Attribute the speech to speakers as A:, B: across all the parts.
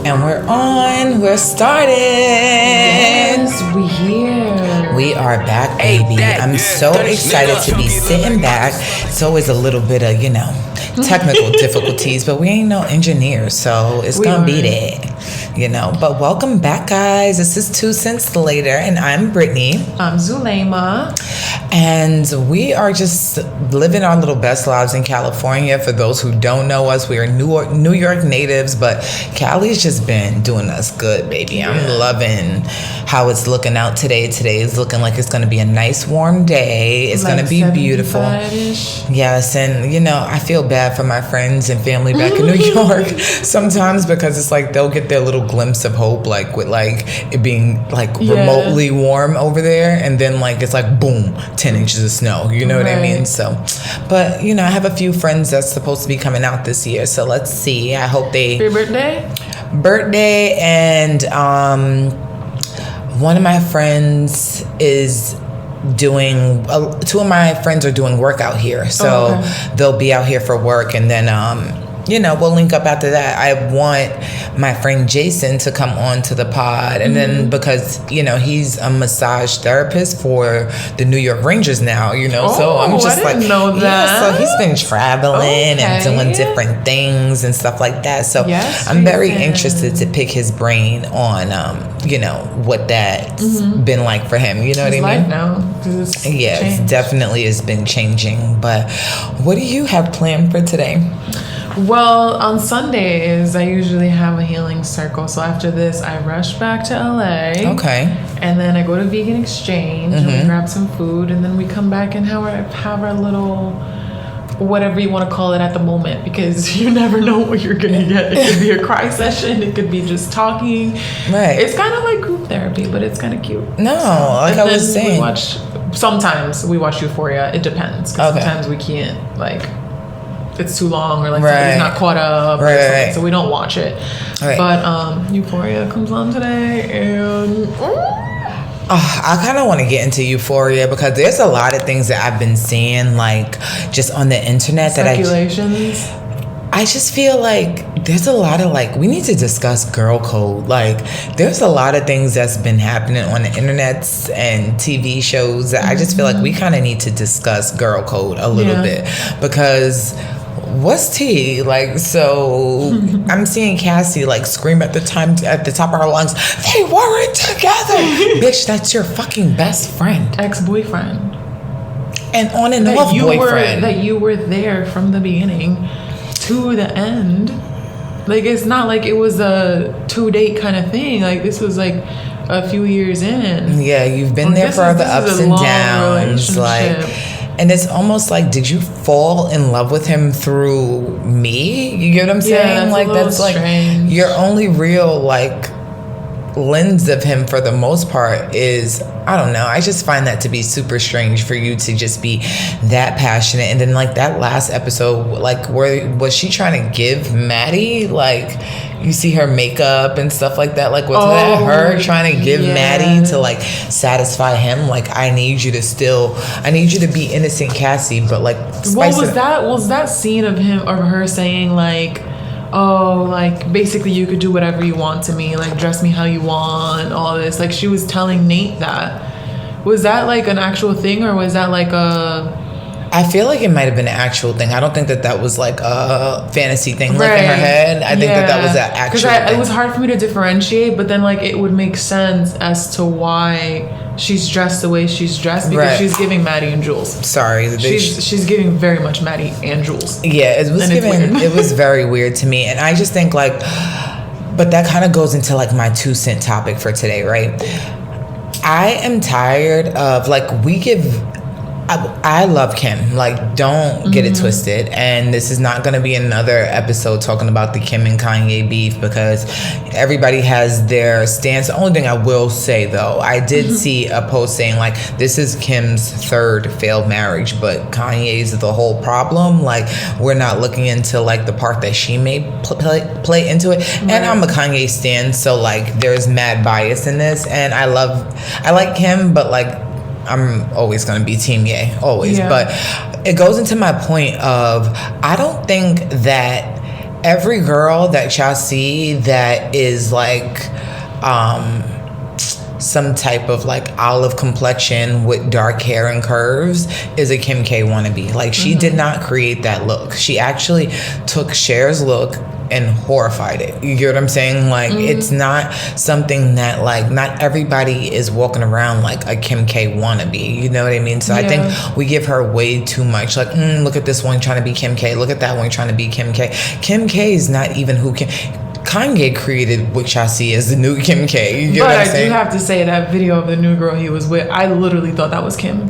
A: And we're on. We're started.
B: Yes, we here.
A: We are back, baby. I'm so excited to be sitting back. It's always a little bit of, technical difficulties, but we ain't no engineers, so it's going to be there. But welcome back, guys. This is 2 Cents Later, and I'm Brittany.
B: I'm Zulema.
A: And we are just living our little best lives in California. For those who don't know us, we are New York natives, but Cali's just been doing us good, baby. Yeah. I'm loving how it's looking out today. Today is looking like it's going to be a nice warm day. It's going to be beautiful. Yes, and I feel bad for my friends and family back in New York sometimes, because it's like they'll get their little glimpse of hope, like with like it being like remotely warm over there, and then like it's like boom, 10 inches of snow. You know what I mean? So, but I have a few friends that's supposed to be coming out this year, so let's see. I hope they.
B: Your birthday,
A: and one of my friends is doing. Two of my friends are doing work out here, so they'll be out here for work, and then we'll link up after that. I want my friend Jason to come on to the pod. And then because, he's a massage therapist for the New York Rangers now, so I'm just
B: I didn't know that.
A: Yeah, so he's been traveling and doing different things and stuff like that. So I'm very interested to pick his brain on, what that's been like for him. You know what I mean?
B: Life now.
A: It definitely has been changing. But what do you have planned for today?
B: Well, on Sundays, I usually have a healing circle. So after this, I rush back to LA.
A: Okay.
B: And then I go to Vegan Exchange and we grab some food. And then we come back and have our little, whatever you want to call it at the moment. Because you never know what you're going to get. It could be a cry session. It could be just talking.
A: Right.
B: It's kind of like group therapy, but it's kind of cute.
A: No, like I was saying.
B: Sometimes we watch Euphoria. It depends. Because sometimes we can't, it's too long, or somebody's not caught up, or something, so we don't watch it. But Euphoria comes on today, and
A: I kind of want to get into Euphoria because there's a lot of things that I've been seeing, just on the internet,
B: speculations.
A: I just feel like there's a lot of we need to discuss girl code. There's a lot of things that's been happening on the internets and TV shows that I just feel like we kind of need to discuss girl code a little bit, because what's tea? So I'm seeing Cassie scream at the top of her lungs, they weren't together. Bitch, that's your fucking best friend.
B: Ex-boyfriend.
A: And on and off boyfriend.
B: That you were there from the beginning to the end. It's not like it was a 2-date kind of thing. This was a few years in.
A: Yeah, you've been there for the ups and downs. And it's almost did you fall in love with him through me? You get what I'm saying?
B: That's strange.
A: Your only real lens of him for the most part is, I don't know, I just find that to be super strange for you to just be that passionate. And then that last episode, where was she trying to give Maddy, you see her makeup and stuff like that, was that her trying to give Maddy to satisfy him, I need you to be innocent Cassie, but
B: was that scene of him or her saying basically you could do whatever you want to me, dress me how you want, all this, she was telling Nate that. Was that an actual thing, or was that a...
A: I feel it might have been an actual thing. I don't think that was a fantasy thing in her head. I think that was an actual thing.
B: It was hard for me to differentiate, but then it would make sense as to why she's dressed the way she's dressed, because she's giving Maddy and Jules.
A: Sorry.
B: She's giving very much Maddy and Jules.
A: Yeah, it was very weird to me. And I just think but that kind of goes into my 2 cent topic for today, right? I am tired of I love Kim. Don't get it twisted. And this is not going to be another episode talking about the Kim and Kanye beef, because everybody has their stance. The only thing I will say, though, I did see a post saying, this is Kim's 3rd failed marriage, but Kanye's the whole problem. We're not looking into, the part that she may play into it. Right. And I'm a Kanye stan, so, there's mad bias in this. And I like Kim, but, I'm always going to be Team Ye, always. Yeah. But it goes into my point of, I don't think that every girl that y'all see that is like some type of like olive complexion with dark hair and curves is a Kim K wannabe. Like she did not create that look. She actually took Cher's look and horrified it. You get what I'm saying? Like it's not something that like not everybody is walking around like a Kim K wannabe. You know what I mean? So I think we give her way too much. Like look at this one trying to be Kim K. Look at that one trying to be Kim K. Kim K is not even who Kanye created what y'all see as the new Kim K. You get what I'm saying?
B: I do have to say that video of the new girl he was with, I literally thought that was Kim.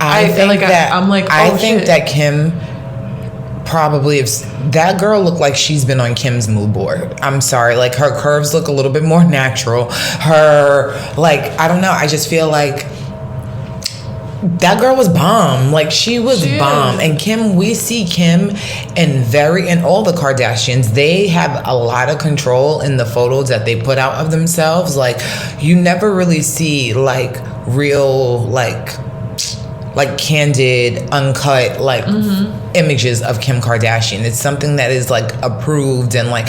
A: I think that Kim probably, if that girl looked like she's been on Kim's mood board. I'm sorry, like her curves look a little bit more natural. Her, like, I don't know, I just feel like that girl was bomb. Like she was bomb. And Kim, we see Kim and all the Kardashians, they have a lot of control in the photos that they put out of themselves. Like you never really see like real like candid, uncut, like images of Kim Kardashian. It's something that is like approved and like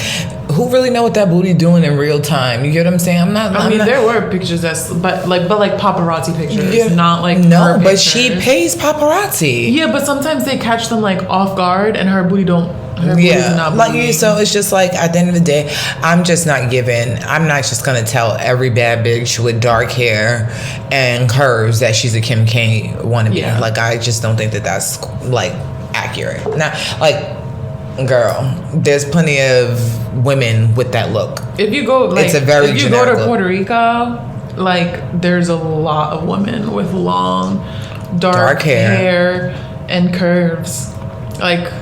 A: who really know what that booty doing in real time? You get what I'm saying? I mean, there
B: were pictures but paparazzi pictures, not like
A: no, but she pays paparazzi.
B: Yeah, but sometimes they catch them like off guard, and her booty don't. Her booty's not
A: like so it's just like at the end of the day, I'm not just gonna tell every bad bitch with dark hair and curves that she's a Kim K wannabe. Yeah. Like I just don't think that that's like accurate. Now, like. Girl, there's plenty of women with that look.
B: If you go, like,
A: it's a very
B: if you go to Puerto Rico, like, there's a lot of women with long, dark hair and curves. Like,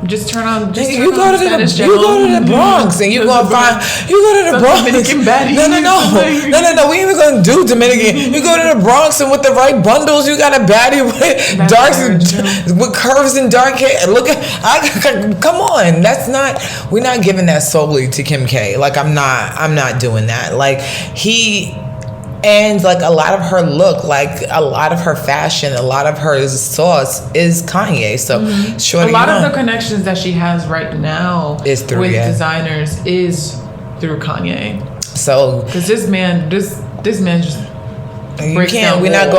B: just turn on.
A: You go to the Bronx and you gonna find. You go to the Bronx.
B: Dominican baddies.
A: No. We ain't even gonna do Dominican. You go to the Bronx and with the right bundles, you got a baddie with darks with curves and dark hair. Look at, come on. That's not. We're not giving that solely to Kim K. Like I'm not doing that. Like and like a lot of her look, like a lot of her fashion, a lot of her sauce is Kanye. So shorty,
B: a lot of the connections that she has right now
A: is through
B: with designers is through Kanye.
A: So
B: because this man just
A: you can't. We're not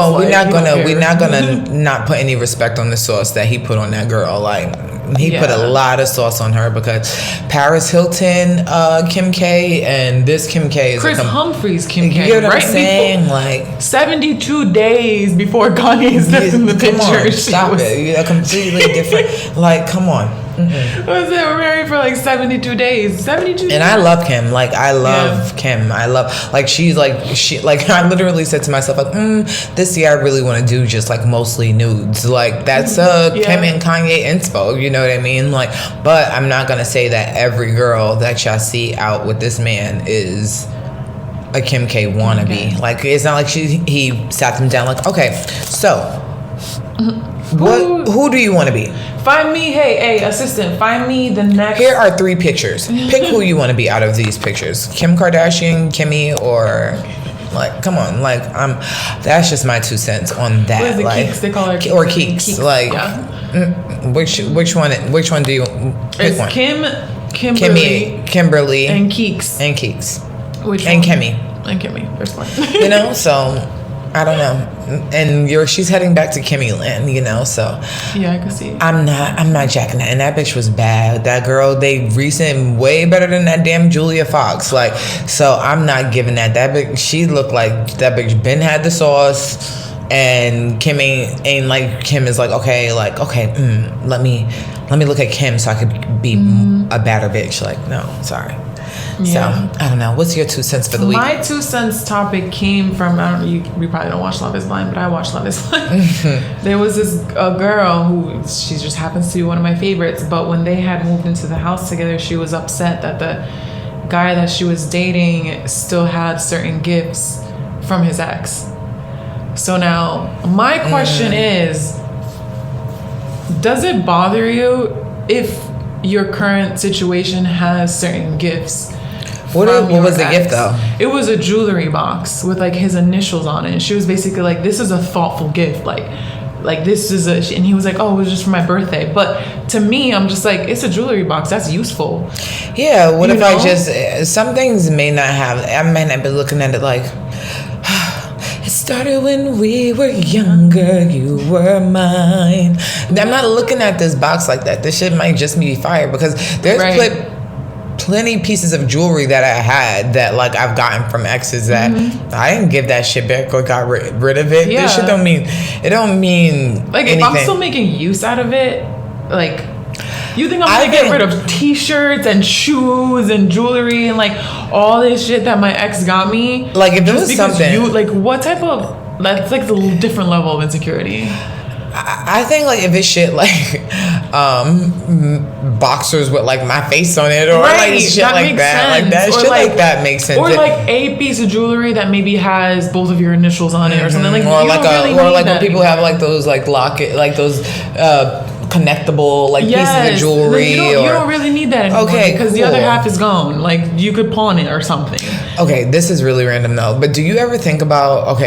A: gonna not put any respect on the sauce that he put on that girl. Like he put a lot of sauce on her because Paris Hilton, Kim K, and this Kim K is
B: Chris Humphries Kim K.
A: You know what I'm saying? Like
B: 72 days before Kanye stepped in the picture.
A: Come on, stop it. You're completely different. Like, come on.
B: Mm-hmm. What was it? We're married for like 72 days. 72 days.
A: And I love Kim. Like I love Kim. I love like she I literally said to myself like this year I really want to do just like mostly nudes. Like that's Kim and Kanye inspo, you know what I mean? Like but I'm not gonna say that every girl that y'all see out with this man is a Kim K wannabe. Okay. Like it's not like he sat them down like, okay, so who do you want to be?
B: Find me, hey, assistant, find me the next.
A: Here are 3 pictures. Pick who you want to be out of these pictures. Kim Kardashian, Kimmy, or like, come on, like that's just my 2 cents on that.
B: What is it,
A: like,
B: Keeks? They call her
A: or Keeks. Like, which one do you pick?
B: It's
A: one?
B: Kimberly, and Keeks.
A: Which and one?
B: Kimmy. There's one.
A: You know, so. I don't know, and she's heading back to Kimmy land, you know. So
B: yeah, I can see.
A: I'm not jacking that, and that bitch was bad. That girl, they recent way better than that damn Julia Fox. Like, so I'm not giving that. That bitch, she looked like that bitch been had the sauce, and Kim ain't like Kim is like okay, let me look at Kim so I could be a better bitch. Like, no, sorry. Yeah. So I don't know. What's your 2 cents for the week?
B: My 2 cents topic came from we probably don't watch Love Is Blind, but I watch Love Is Blind. There was a girl who she just happens to be one of my favorites. But when they had moved into the house together, she was upset that the guy that she was dating still had certain gifts from his ex. So now my question is, does it bother you if your current situation has certain gifts?
A: What was the gift though?
B: It was a jewelry box with like his initials on it. And she was basically like, this is a thoughtful gift. Like like this is and he was like, oh, it was just for my birthday. But to me, I'm just like, it's a jewelry box, that's useful.
A: Yeah, what if I just, some things may not have, I may not be looking at it like, it started when we were younger, you were mine. I'm not looking at this box like that. This shit might just be fire, because there's plenty pieces of jewelry that I had that like I've gotten from exes that I didn't give that shit back or got rid of it. This shit don't mean like anything. If I'm still making use out of it, like, you think I'm gonna get rid of t-shirts and shoes and jewelry and like all this shit that my ex got me? Like, if it was something like, what type of, that's like the different level of insecurity. I think like if it's shit like boxers with like my face on it, or like shit like that, like that shit like that makes sense.
B: Or like a piece of jewelry that maybe has both of your initials on it or something like.
A: Or like when people have like those like locket, like those connectable like pieces of jewelry.
B: Like you don't really need that anymore. Okay, because the other half is gone. Like, you could pawn it or something.
A: Okay, this is really random though, but do you ever think about,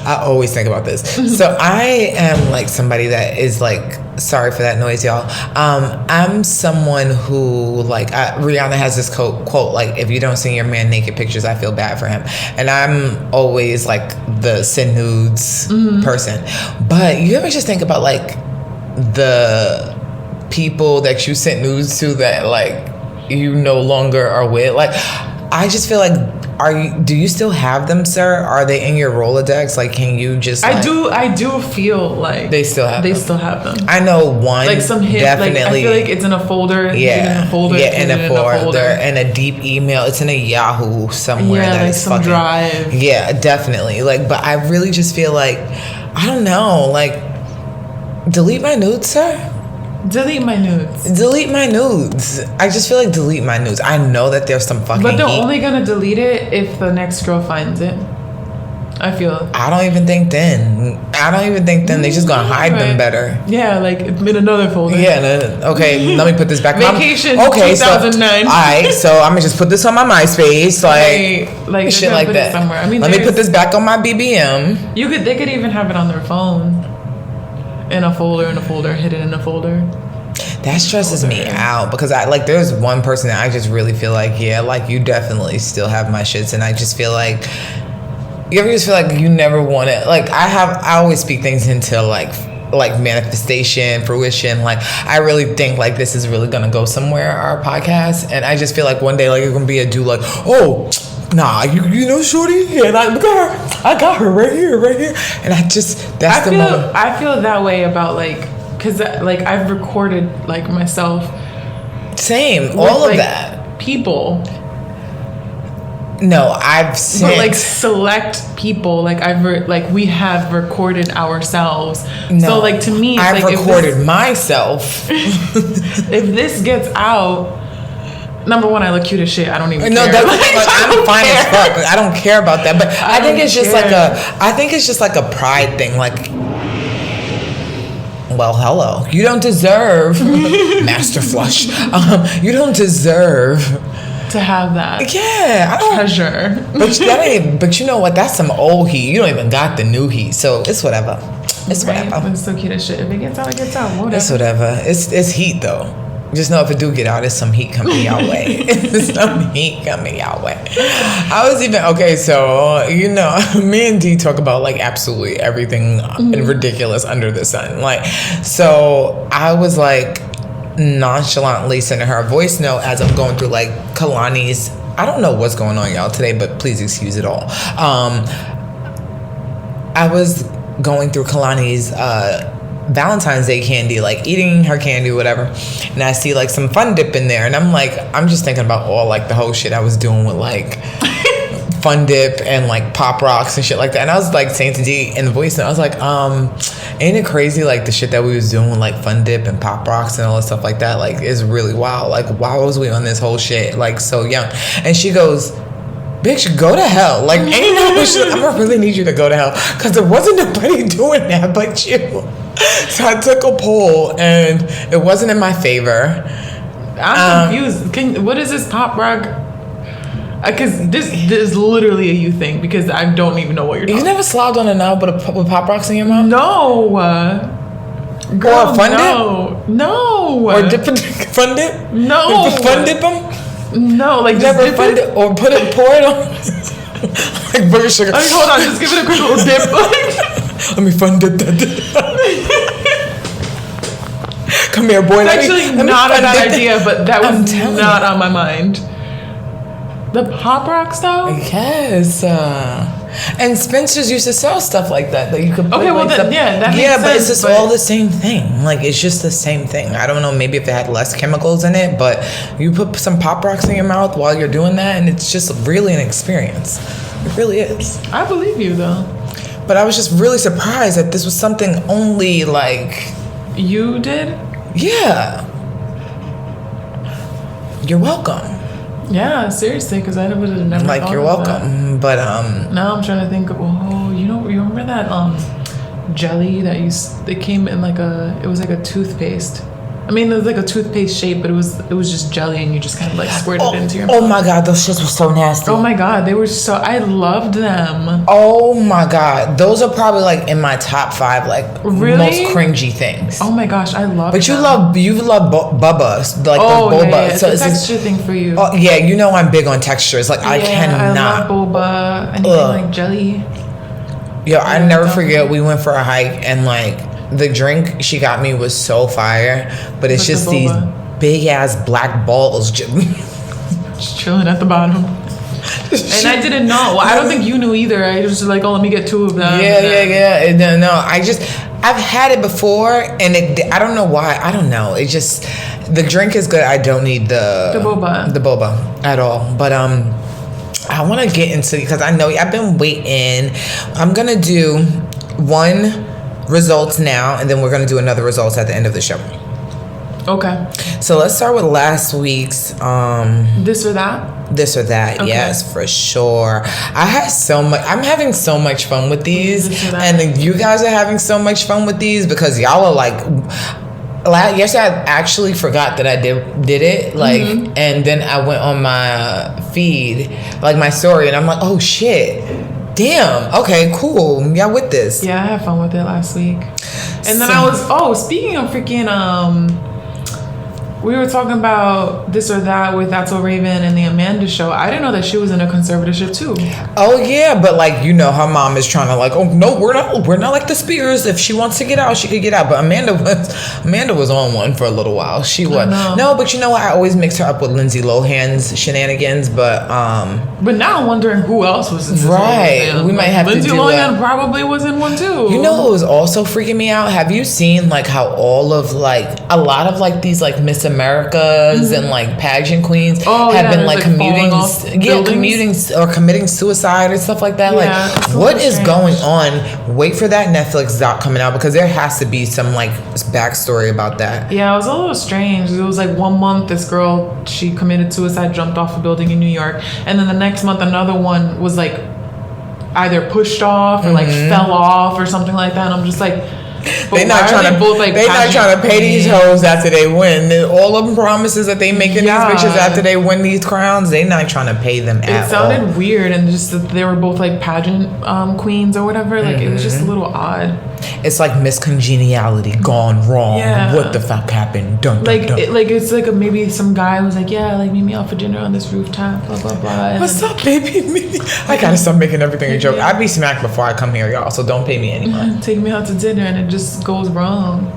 A: I always think about this. So I am like somebody that is like, sorry for that noise, y'all. I'm someone who like, Rihanna has this quote like, if you don't send your man naked pictures, I feel bad for him. And I'm always like the send nudes person. But you ever just think about like the people that you sent nudes to that like you no longer are with? Like, I just feel like, do you still have them, sir? Are they in your Rolodex? Like, can you just like,
B: I do feel like
A: they still have them.
B: I
A: know one,
B: like some hit,
A: definitely.
B: Like, I feel like it's in a folder.
A: Yeah,
B: in a folder.
A: Yeah, in a folder, and a deep email. It's in a Yahoo somewhere.
B: Yeah, like some drive.
A: Yeah, definitely. Like, but I really just feel like, I don't know. Like, delete my nudes, sir.
B: Delete my nudes.
A: Delete my nudes. I just feel like delete my nudes. I know that there's some fucking
B: But they're only gonna delete it if the next girl finds it. I feel.
A: I don't even think then. They're just gonna hide them better.
B: Yeah, like in another folder.
A: Yeah. Okay, let me put this back.
B: Vacation. Okay, 2009.
A: So, all right, so I'm gonna just put this on my MySpace,
B: like
A: shit like that.
B: Somewhere. I mean,
A: let me put this back on my BBM.
B: They could even have it on their phone. In a folder, hidden in a folder.
A: That stresses me out, because I like, there's one person that I just really feel like, yeah, like you definitely still have my shits, and I just feel like, you ever just feel like you never want it? Like, I always speak things into like manifestation, fruition. Like, I really think like this is really gonna go somewhere, our podcast, and I just feel like one day like it's gonna be a dude like, oh, nah, you know, shorty, and I got her right here, and that's the moment.
B: I feel that way about like, because like I've recorded like myself.
A: Same, all of like, that.
B: People.
A: No, I've seen.
B: But like select people, like we have recorded ourselves. No, so like to me, it's
A: I've
B: like
A: recorded myself.
B: If this gets out. Number one, I look cute as shit. I don't even care.
A: No, that's like, I'm fine as fuck. I don't care about that. But I think it's just like a pride thing. Like, well, hello. You don't deserve master flush. You don't deserve
B: to have that.
A: Yeah, I don't
B: treasure.
A: But you know what? That's some old heat. You don't even got the new heat. So it's whatever. It's whatever.
B: It's so cute as shit. If it gets out, it gets out. Whatever.
A: It's whatever. It's heat though. Just know if it do get out, there's some heat coming your way. Some heat coming your way. I was even, okay, so, you know, me and Dee talk about, like, absolutely everything ridiculous under the sun. Like, so I was, like, nonchalantly sending her a voice note as I'm going through, like, Kalani's, I don't know what's going on, y'all, today, but please excuse it all. I was going through Kalani's, Valentine's Day candy, like eating her candy, whatever, and I see like some Fun Dip in there, and I'm just thinking about all like the whole shit I was doing with like Fun Dip and like Pop Rocks and shit like that. And I was like saying to D in the voice note, I was like, ain't it crazy like the shit that we was doing with like Fun Dip and Pop Rocks and all that stuff like that, like is really wild. Like, why was we on this whole shit like so young? And she goes, bitch, go to hell. Like, ain't no shit. I'm gonna really need you to go to hell, because there wasn't nobody doing that but you. So I took a poll and it wasn't in my favor.
B: I'm confused. What is this Pop Rock? Because this is literally a you thing, because I don't even know what you're talking about.
A: You never slobbed on a knob with Pop Rocks in your mouth?
B: No. Girl,
A: or fun
B: dip? No.
A: Or fun dip?
B: No.
A: Fun dip them?
B: No, like just
A: never
B: dip
A: fun
B: it?
A: dip or pour it on like burger sugar.
B: Like, hold on, just give it a quick little dip.
A: Let me fun dip that dip. Come here, boy.
B: It's actually not a bad idea, but that was not on my mind. The Pop Rocks, though?
A: Yes. And Spencer's used to sell stuff like that you could put.
B: Okay, well, that makes sense.
A: But it's just all the same thing. Like, it's just the same thing. I don't know, maybe if it had less chemicals in it, but you put some Pop Rocks in your mouth while you're doing that, and it's just really an experience. It really is.
B: I believe you, though.
A: But I was just really surprised that this was something only, like...
B: You did?
A: Yeah. You're welcome.
B: Yeah, seriously, because I would have never thought
A: you're
B: of
A: welcome. But
B: now I'm trying to think of you remember that jelly that came in it was like a toothpaste. I mean, it was like a toothpaste shape, but it was just jelly, and you just kind of like squirted it into your mouth.
A: Oh my god, those shits were so nasty.
B: Oh my god, they were I loved them.
A: Oh my god, those are probably like in my top 5 like most cringy things.
B: Oh my gosh, I love.
A: But you love Bubba, like the boba.
B: Yeah. So it's a texture thing for you.
A: Oh yeah, you know I'm big on textures. Like I cannot.
B: I love boba. Anything like jelly.
A: Yo, I never forget. We went for a hike and like. The drink she got me was so fire, but it's just these big ass black balls
B: just chilling at the bottom. And I didn't know. Well, I don't think you knew either. I was just like, let me get 2 of them.
A: Yeah. No, I've had it before, and I don't know why. I don't know. It just the drink is good. I don't need the boba at all. But I want to get into because I know I've been waiting. I'm gonna do one. Results now, and then we're going to do another results at the end of the show.
B: Okay.
A: So let's start with last week's
B: This or That?
A: This or That, okay. Yes, for sure. I'm having so much fun with these, and you guys are having so much fun with these because y'all are like... Yesterday I actually forgot that I did it, like, and then I went on my feed, like my story, and I'm like, oh shit. Damn. Okay, cool. Y'all with this?
B: Yeah, I had fun with it last week. And then speaking of freaking, we were talking about This or That with That's So Raven and the Amanda show. I didn't know that she was in a conservatorship too.
A: Oh yeah, but like her mom is trying to like, oh no, we're not like the Spears. If she wants to get out, she could get out. But Amanda was on one for a little while. She was no, but you know what? I always mix her up with Lindsay Lohan's shenanigans. But
B: now I'm wondering who else was in this.
A: Right, we might have
B: Lindsay
A: to do
B: Lohan probably was in one too.
A: You know what was also freaking me out? Have you seen like how all of like a lot of like these like Miss Americas and like pageant queens have been like commuting or committing suicide or stuff like that. What is going on? Wait for that Netflix doc coming out because there has to be some like backstory about that.
B: Yeah, it was a little strange. It was like 1 month this girl, she committed suicide, jumped off a building in New York, and then the next month another one was like either pushed off or like fell off or something like that. And I'm just like, they're not trying
A: to pay these hoes after they win. All of them promises that they making these bitches after they win these crowns. They not trying to pay them at all. It
B: sounded weird, and just that they were both like pageant queens or whatever. Like it was just a little odd.
A: It's like miscongeniality gone wrong. Yeah. What the fuck happened?
B: It's like maybe some guy was like, yeah, like meet me out for dinner on this rooftop, blah blah blah.
A: What's up, baby? I gotta stop making everything a joke. I'd be smacked before I come here, y'all. So don't pay me any money.
B: Take me out to dinner, and it just goes wrong.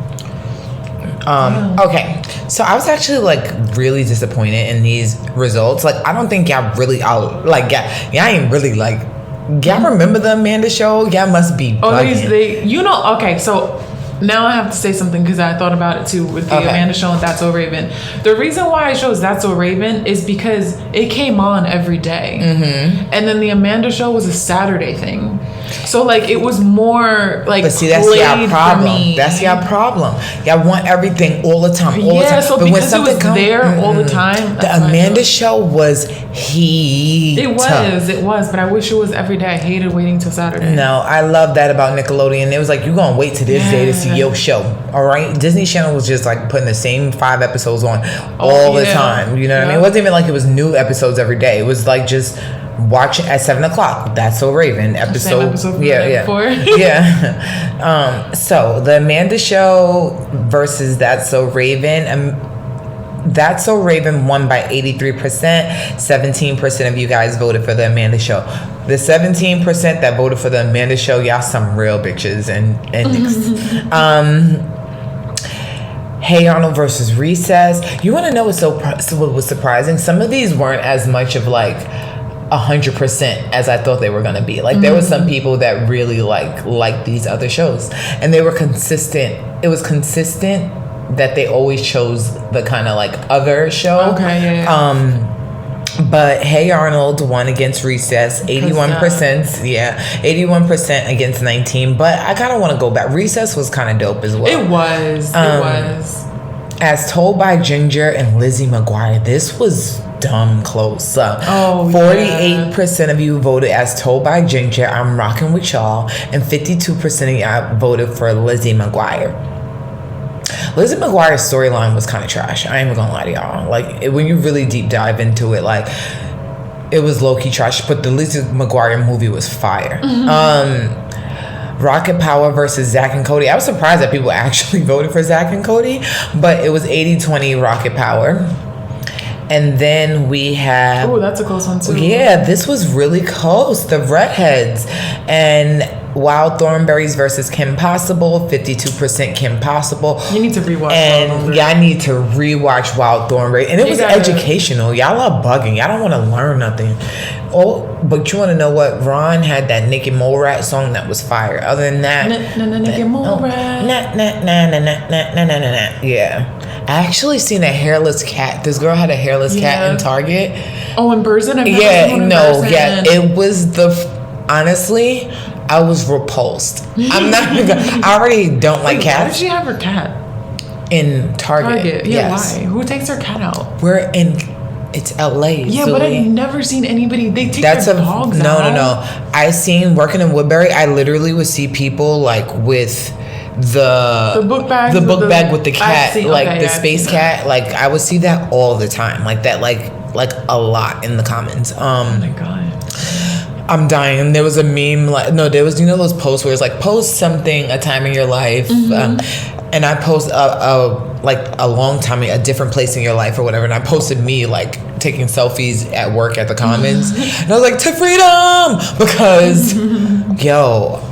A: Okay, so I was actually like really disappointed in these results. Like I don't think y'all really y'all ain't really like. Y'all remember the Amanda show? Y'all must be bugging. Okay, so now I have to say something because I thought about it too with the Amanda show and That's So Raven.
B: The reason why I chose That's So Raven is because it came on every day. And then the Amanda show was a Saturday thing. So like it was more like.
A: But see, that's y'all problem. That's y'all problem. Y'all want everything all the time. All the time.
B: So
A: but
B: because
A: when something
B: it was there all the time.
A: The Amanda show was heat.
B: It was. But I wish it was every day. I hated waiting till Saturday.
A: No, I love that about Nickelodeon. It was like, you're gonna wait to this day to see your show. All right, Disney Channel was just like putting the same 5 episodes on all the time. You know what I mean? It wasn't even like it was new episodes every day. It was like just watch it at 7:00. That's So Raven episode. Yeah. So the Amanda Show versus That's So Raven. That's So Raven won by 83%. 17% of you guys voted for the Amanda Show. The 17% that voted for the Amanda Show, y'all some real bitches and Hey Arnold versus Recess. You want to know what was surprising? Some of these weren't as much of like 100% as I thought they were going to be. Like there were some people that really like these other shows, and they were consistent. It was consistent that they always chose the kind of like other show.
B: Okay.
A: But Hey Arnold won against Recess, 81%. 81% against 19. But I kind of want to go back. Recess was kind of dope as well.
B: It was.
A: As Told by Ginger and Lizzie McGuire, this was dumb close. 48% of you voted As Told by Ginger, I'm rocking with y'all, and 52% of y'all voted for Lizzie McGuire. Lizzie McGuire's storyline was kind of trash. I ain't even gonna lie to y'all. Like when you really deep dive into it, like it was low-key trash, but the Lizzie McGuire movie was fire. Rocket Power versus Zach and Cody. I was surprised that people actually voted for Zach and Cody, but it was 80-20 Rocket Power. And then we have...
B: Oh, that's a close one too.
A: Yeah, this was really close. The Redheads. And Wild Thornberries versus Kim Possible. 52% Kim Possible.
B: You need to rewatch
A: And y'all need to rewatch Wild Thornberries. And it was educational. Y'all are bugging. Y'all don't want to learn nothing. Oh, but you want to know what? Ron had that Nicki Mole Rat song that was fire. Other than that...
B: Nicki Mole Rat.
A: Yeah. I actually seen a hairless cat. This girl had a hairless cat in Target.
B: Oh, in person?
A: It was honestly, I was repulsed. I'm not gonna, I already don't like cats.
B: Why did she have her cat?
A: In Target.
B: Yeah, why? Who takes their cat out?
A: It's LA.
B: Yeah,
A: Zully.
B: but I've never seen anybody. They take their dogs out.
A: No. I seen working in Woodbury. I literally would see people like with the book bag with the cat, space cat. Like I would see that all the time, like that, like a lot in the comments.
B: Oh my god.
A: I'm dying. And there was a meme there was those posts where it's like post something, a time in your life, and I post a long time, a different place in your life or whatever, and I posted me like taking selfies at work at the Commons, and I was like, to freedom, because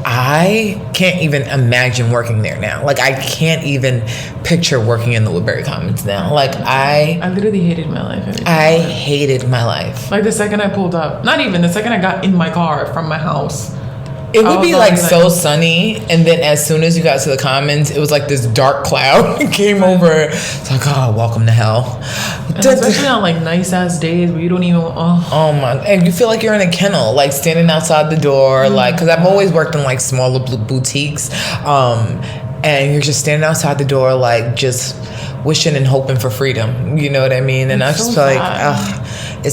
A: I can't even imagine working there now. Like I can't even picture working in the Woodbury Commons now. Like I
B: literally hated my life.
A: I hated my life.
B: Like the second I pulled up, not even the second I got in my car from my house,
A: it would be like so sunny, and then as soon as you got to the Commons, it was like this dark cloud came over. It's like, oh, welcome to hell.
B: And especially on like nice ass days where you don't even
A: oh my, and you feel like you're in a kennel, like standing outside the door, like, because I've always worked in like smaller boutiques, and you're just standing outside the door, like just wishing and hoping for freedom. You know what I mean? And I just feel like, it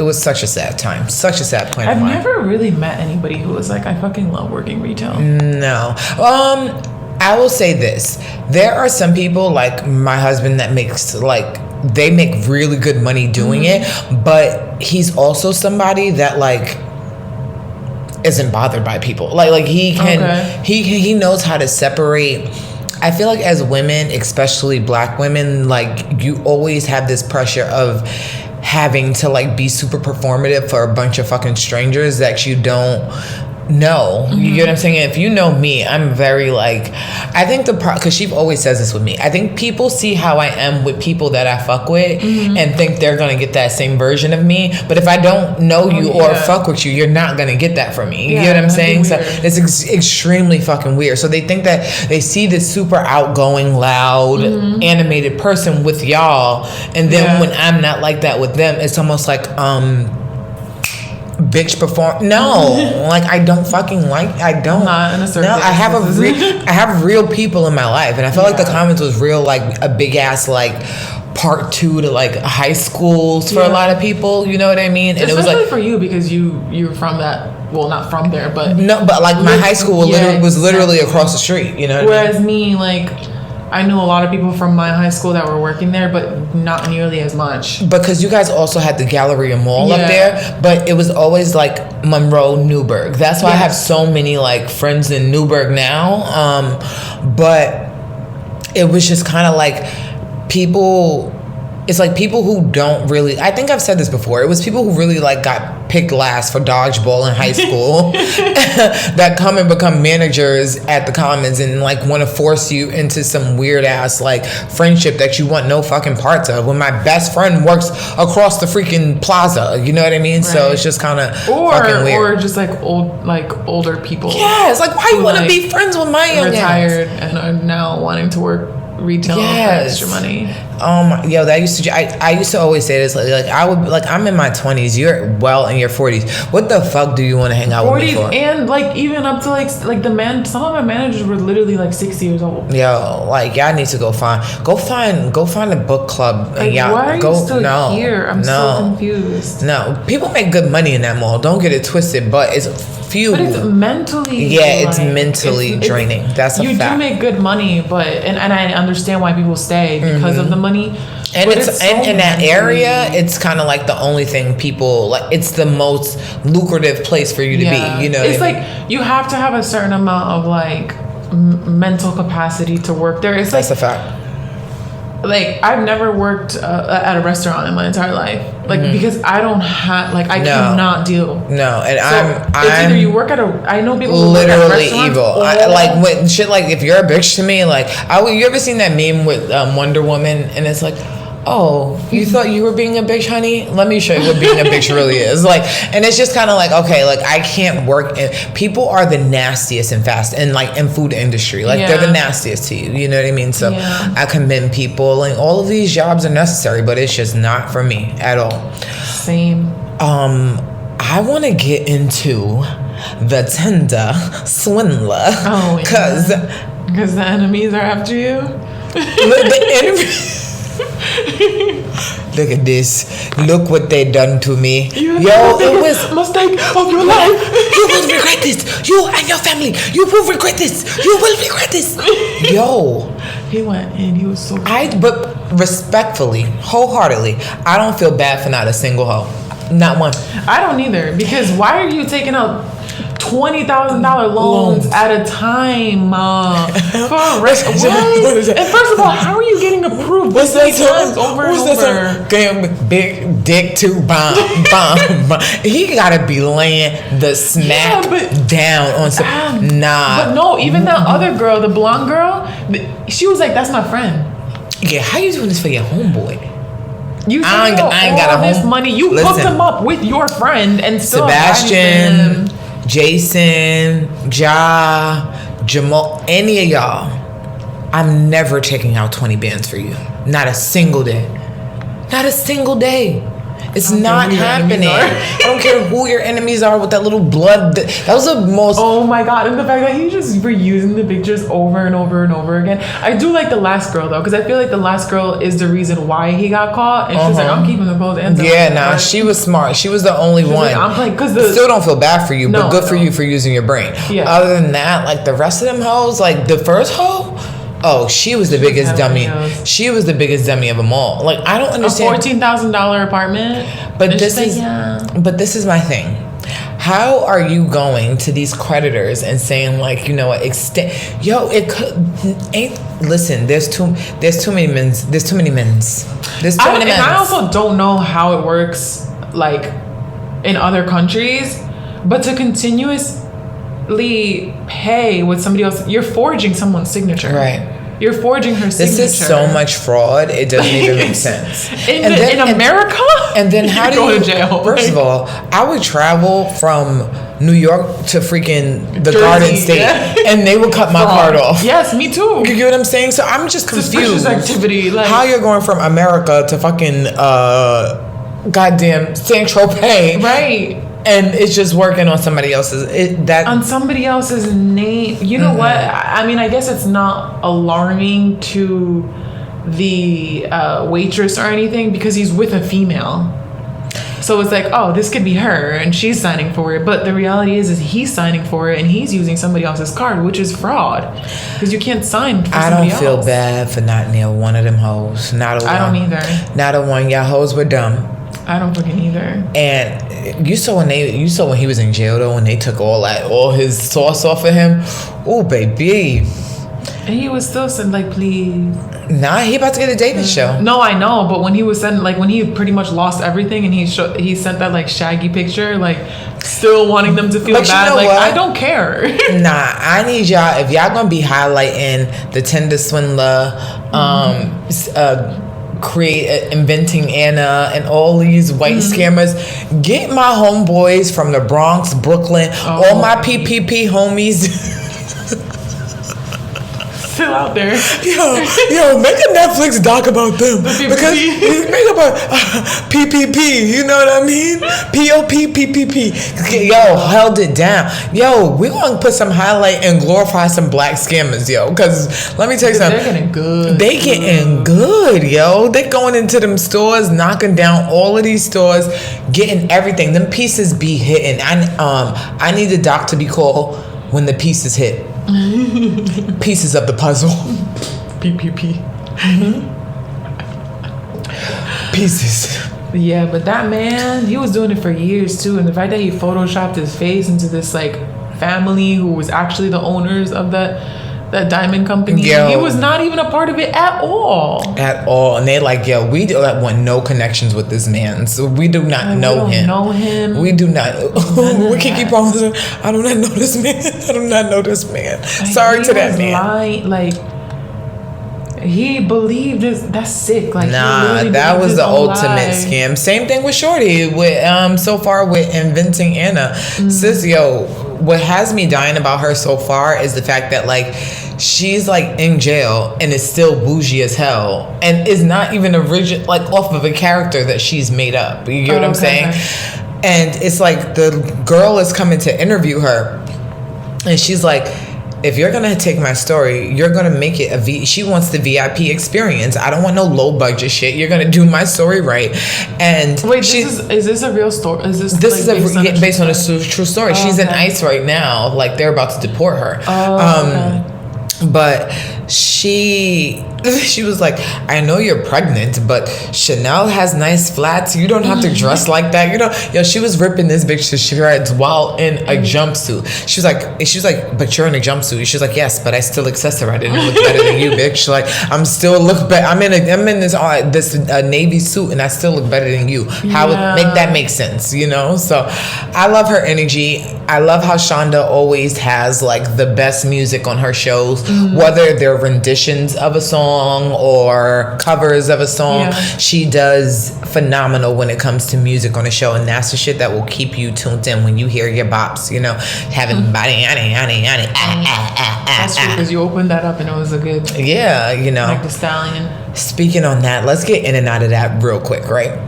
A: was such a sad time, such a sad point.
B: I've never really met anybody who was like, I fucking love working retail.
A: No. I will say this. There are some people like my husband that makes they make really good money doing it, but he's also somebody that like isn't bothered by people. Like he can he knows how to separate. I feel like as women, especially black women, like you always have this pressure of having to like be super performative for a bunch of fucking strangers that you don't know. You get what I'm saying? If you know me, I'm very like, I think because she always says this with me, I think people see how I am with people that I fuck with and think they're gonna get that same version of me, but if I don't know you or fuck with you, you're not gonna get that from me. You get what I'm saying? So it's extremely fucking weird. So they think that they see this super outgoing, loud, animated person with y'all, and then when I'm not like that with them, it's almost like bitch perform. No, like I don't fucking like. I don't.
B: Not in a certain.
A: No, I have real people in my life, and I felt like the comments was real, like a big ass like part 2 to like high schools for a lot of people. You know what I mean? And
B: especially
A: it was like
B: for you because you're from that. Well, not from there, but
A: no, but like my high school was literally across the street. You know.
B: Whereas me, like. I knew a lot of people from my high school that were working there, but not nearly as much.
A: Because you guys also had the Galleria Mall up there, but it was always like Monroe, Newburgh. That's why I have so many like friends in Newburgh now. But it was just kind of like people. It's like people who don't really. I think I've said this before. It was people who really like got picked last for dodgeball in high school that come and become managers at the Commons and like want to force you into some weird ass like friendship that you want no fucking parts of. When my best friend works across the freaking plaza, you know what I mean? Right. So it's just kind of fucking weird.
B: Or just like older people.
A: Yeah, it's like why you want to be friends with my young
B: retired and are now wanting to work retail for extra money.
A: Yo, that used to. I used to always say this. Like I would. Like I'm in my 20s. You're well in your 40s. What the fuck do you want to hang out with me for?
B: 40s and like even up to like the man. Some of my managers were literally like 60 years old.
A: Yo, like y'all need to go find a book club.
B: Like,
A: y'all,
B: why are you still here? I'm so confused.
A: No, people make good money in that mall. Don't get it twisted, but it's few.
B: But it's mentally.
A: Yeah, it's mentally draining. That's a fact.
B: You do make good money, but and I understand why people stay because of the money.
A: And it's in that area, it's kind of like the only thing people like. It's the most lucrative place for you to be. You know,
B: it's like you have to have a certain amount of like mental capacity to work there. It's
A: that's a fact.
B: Like I've never worked at a restaurant in my entire life, like because I don't have like I cannot deal.
A: No, and
B: so
A: I'm
B: either you work at a. I know people who
A: literally work at evil. Like when shit like if you're a bitch to me, like you ever seen that meme with Wonder Woman and it's like. Oh, you thought you were being a bitch, honey? Let me show you what being a bitch really is. Like, and it's just kind of like, okay, like I can't work. People are the nastiest in food industry. Like they're the nastiest to you. You know what I mean? So I commend people, and all of these jobs are necessary, but it's just not for me at all.
B: Same.
A: I want to get into the Tinder Swindler.
B: Oh, because the enemies are after you.
A: The enemies. Look at this. Look what they done to me. Yo, it was
B: mistake of your life.
A: You will regret this. You and your family. You will regret this. You will regret this. Yo.
B: He went and he was so
A: but respectfully, wholeheartedly, I don't feel bad for not a single hoe. Not one.
B: I don't either. Because why are you taking out $20,000 loans at a time for a rest? What? And first of all, how are you getting approved?
A: What's that
B: times over and over?
A: Big dick to bomb. He gotta be laying the smack down on some. Nah.
B: But no, even that other girl, the blonde girl, she was like, "That's my friend."
A: Yeah, how you doing this for your homeboy?
B: You I ain't got all this money. You hooked him up with your friend and still
A: Sebastian, Jason, Jamal, any of y'all. I'm never taking out 20 bands for you. Not a single day. Not a single day. It's not happening. I don't care who your enemies are with that little blood. That was the most.
B: Oh my God. And the fact that he just reusing the pictures over and over and over again. I do like the last girl though, because I feel like the last girl is the reason why he got caught. And she's like, I'm keeping the clothes and
A: she was smart. She was the only one. Like,
B: I'm like,
A: still don't feel bad for you, but good for you for using your brain. Yeah. Other than that, like the rest of them hoes, like the first hoe. Oh, she was the biggest dummy. She was the biggest dummy of them all. Like I don't understand.
B: A $14,000 apartment.
A: But this is my thing. How are you going to these creditors and saying like, you know what, listen, there's too many men's. And
B: I also don't know how it works like in other countries, but to continuously pay with somebody else, you're forging someone's signature.
A: Right.
B: You're forging her signature.
A: This is so much fraud. It doesn't even make sense.
B: In America?
A: And then how do you go to jail? First of all, I would travel from New York to freaking the Garden State, and they would cut my card off.
B: Yes, me too.
A: You get what I'm saying? So I'm just confused.
B: Suspicious activity. Like,
A: how you're going from America to fucking goddamn Saint Tropez,
B: right?
A: and it's just working on somebody else's
B: on somebody else's name. You know what? I mean, I guess it's not alarming to the waitress or anything because he's with a female. So it's like, oh, this could be her and she's signing for it. But the reality is he's signing for it and he's using somebody else's card, which is fraud. Because you can't sign for somebody else.
A: I don't feel bad for not near one of them hoes. Not a one.
B: I don't either.
A: Not a one. Y'all hoes were dumb.
B: I don't fucking either.
A: And you saw when he was in jail though, when they took all his sauce off of him. Oh, baby.
B: And he was still saying like, please.
A: Nah, he about to get a dating show.
B: No, I know, but when he was sending, like when he pretty much lost everything, and he sent that like shaggy picture, like still wanting them to feel bad. You know like what? I don't care. Nah,
A: I need y'all, if y'all gonna be highlighting the Tinder Swindler, inventing Anna and all these white scammers, get my homeboys from the Bronx, Brooklyn, all my PPP homies.
B: Still out there.
A: Yo, make a Netflix doc about them because make up a PPP. You know what I mean? POP PPP. Yo, held it down. Yo, we gonna put some highlight and glorify some black scammers, yo. Because let me tell you something.
B: They're getting good.
A: They getting good, yo. They going into them stores, knocking down all of these stores, getting everything. Them pieces be hitting. I need the doc to be called When the Pieces Hit. Pieces of the puzzle.
B: PPP.
A: Pieces.
B: Yeah, but that man, he was doing it for years too, and the fact that he photoshopped his face into this like family who was actually the owners of that diamond company. Yo, he was not even a part of it at all.
A: At all. And they like, yo, we want no connections with this man. So we do not know him. We do not. We can keep on. I do not know this man. I do not know this man. Sorry to that man.
B: Lying, like, he believed this. That's sick. Like,
A: nah, that was the ultimate scam. Same thing with Shorty. With so far with inventing Anna. Sis, yo, what has me dying about her so far is the fact that like she's like in jail and is still bougie as hell and is not even original, like off of a character that she's made up. You get what I'm saying? And it's like the girl is coming to interview her and she's like, if you're gonna take my story, you're gonna make it she wants the VIP experience. I don't want no low budget shit. You're gonna do my story right. And
B: wait, is this a real story? Is this
A: like based on a true story? She's in ICE right now. Like they're about to deport her. But she was like, I know you're pregnant, but Chanel has nice flats. You don't have to dress like that. You know, yo, she was ripping this bitch to shreds while in a jumpsuit. She was like, but you're in a jumpsuit. She was like, yes, but I still accessorize it and look better than you, bitch. She's like, I'm still look better. I'm in this navy suit and I still look better than you. How would that make sense? You know? So I love her energy. I love how Shonda always has like the best music on her shows, whether they're renditions of a song or covers of a song. She does phenomenal when it comes to music on a show, and that's the shit that will keep you tuned in when you hear your bops, you know, having body
B: that's true, because you opened that up and it was a good
A: you know,
B: Meg Thee Stallion.
A: Speaking on that, let's get in and out of that real quick, right?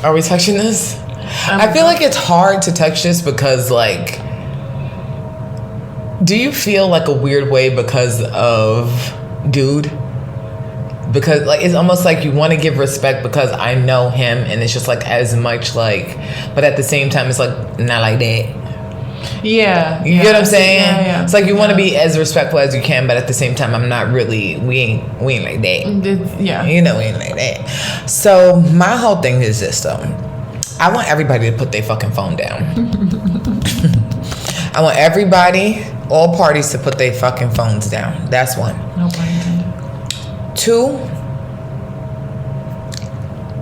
A: Are we touching this? I feel like it's hard to touch this because like, do you feel like a weird way because of dude? Because like it's almost like you want to give respect because I know him and it's just like as much like, but at the same time it's like not like that.
B: Yeah.
A: You get what I'm saying? Yeah. It's like you want to be as respectful as you can, but at the same time I'm not really, we ain't like that.
B: Yeah.
A: You know, we ain't like that. So my whole thing is this though. I want everybody to put their fucking phone down. I want everybody, all parties, to put their fucking phones down. That's one.
B: No pun intended.
A: 2,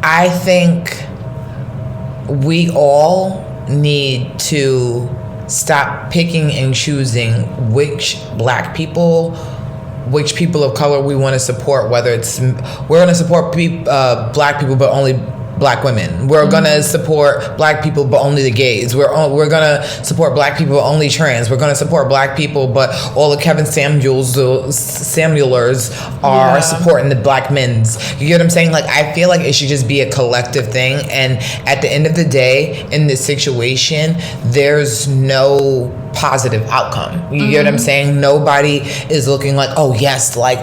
A: I think we all need to stop picking and choosing which black people, which people of color we want to support. Whether it's we're going to support black people, but only black women. We're gonna support black people, but only the gays. We're gonna support black people, but only trans. We're gonna support black people, but all the Kevin Samuelers are supporting the black men's. You get what I'm saying? Like, I feel like it should just be a collective thing. And at the end of the day, in this situation, there's no positive outcome. You get what I'm saying? Nobody is looking like, oh yes, like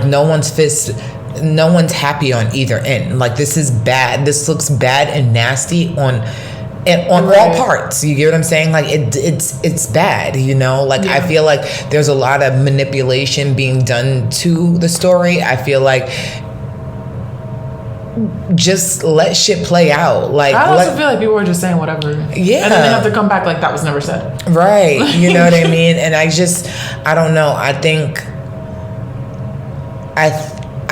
A: no one's happy on either end. Like, this is bad. This looks bad and nasty on all parts. You get what I'm saying? Like, it's bad, you know? Like, I feel like there's a lot of manipulation being done to the story. I feel like just let shit play out. Like,
B: I also feel like people were just saying whatever. Yeah. And then they have to come back like that was never said.
A: Right. You know what I mean? And I don't know. I think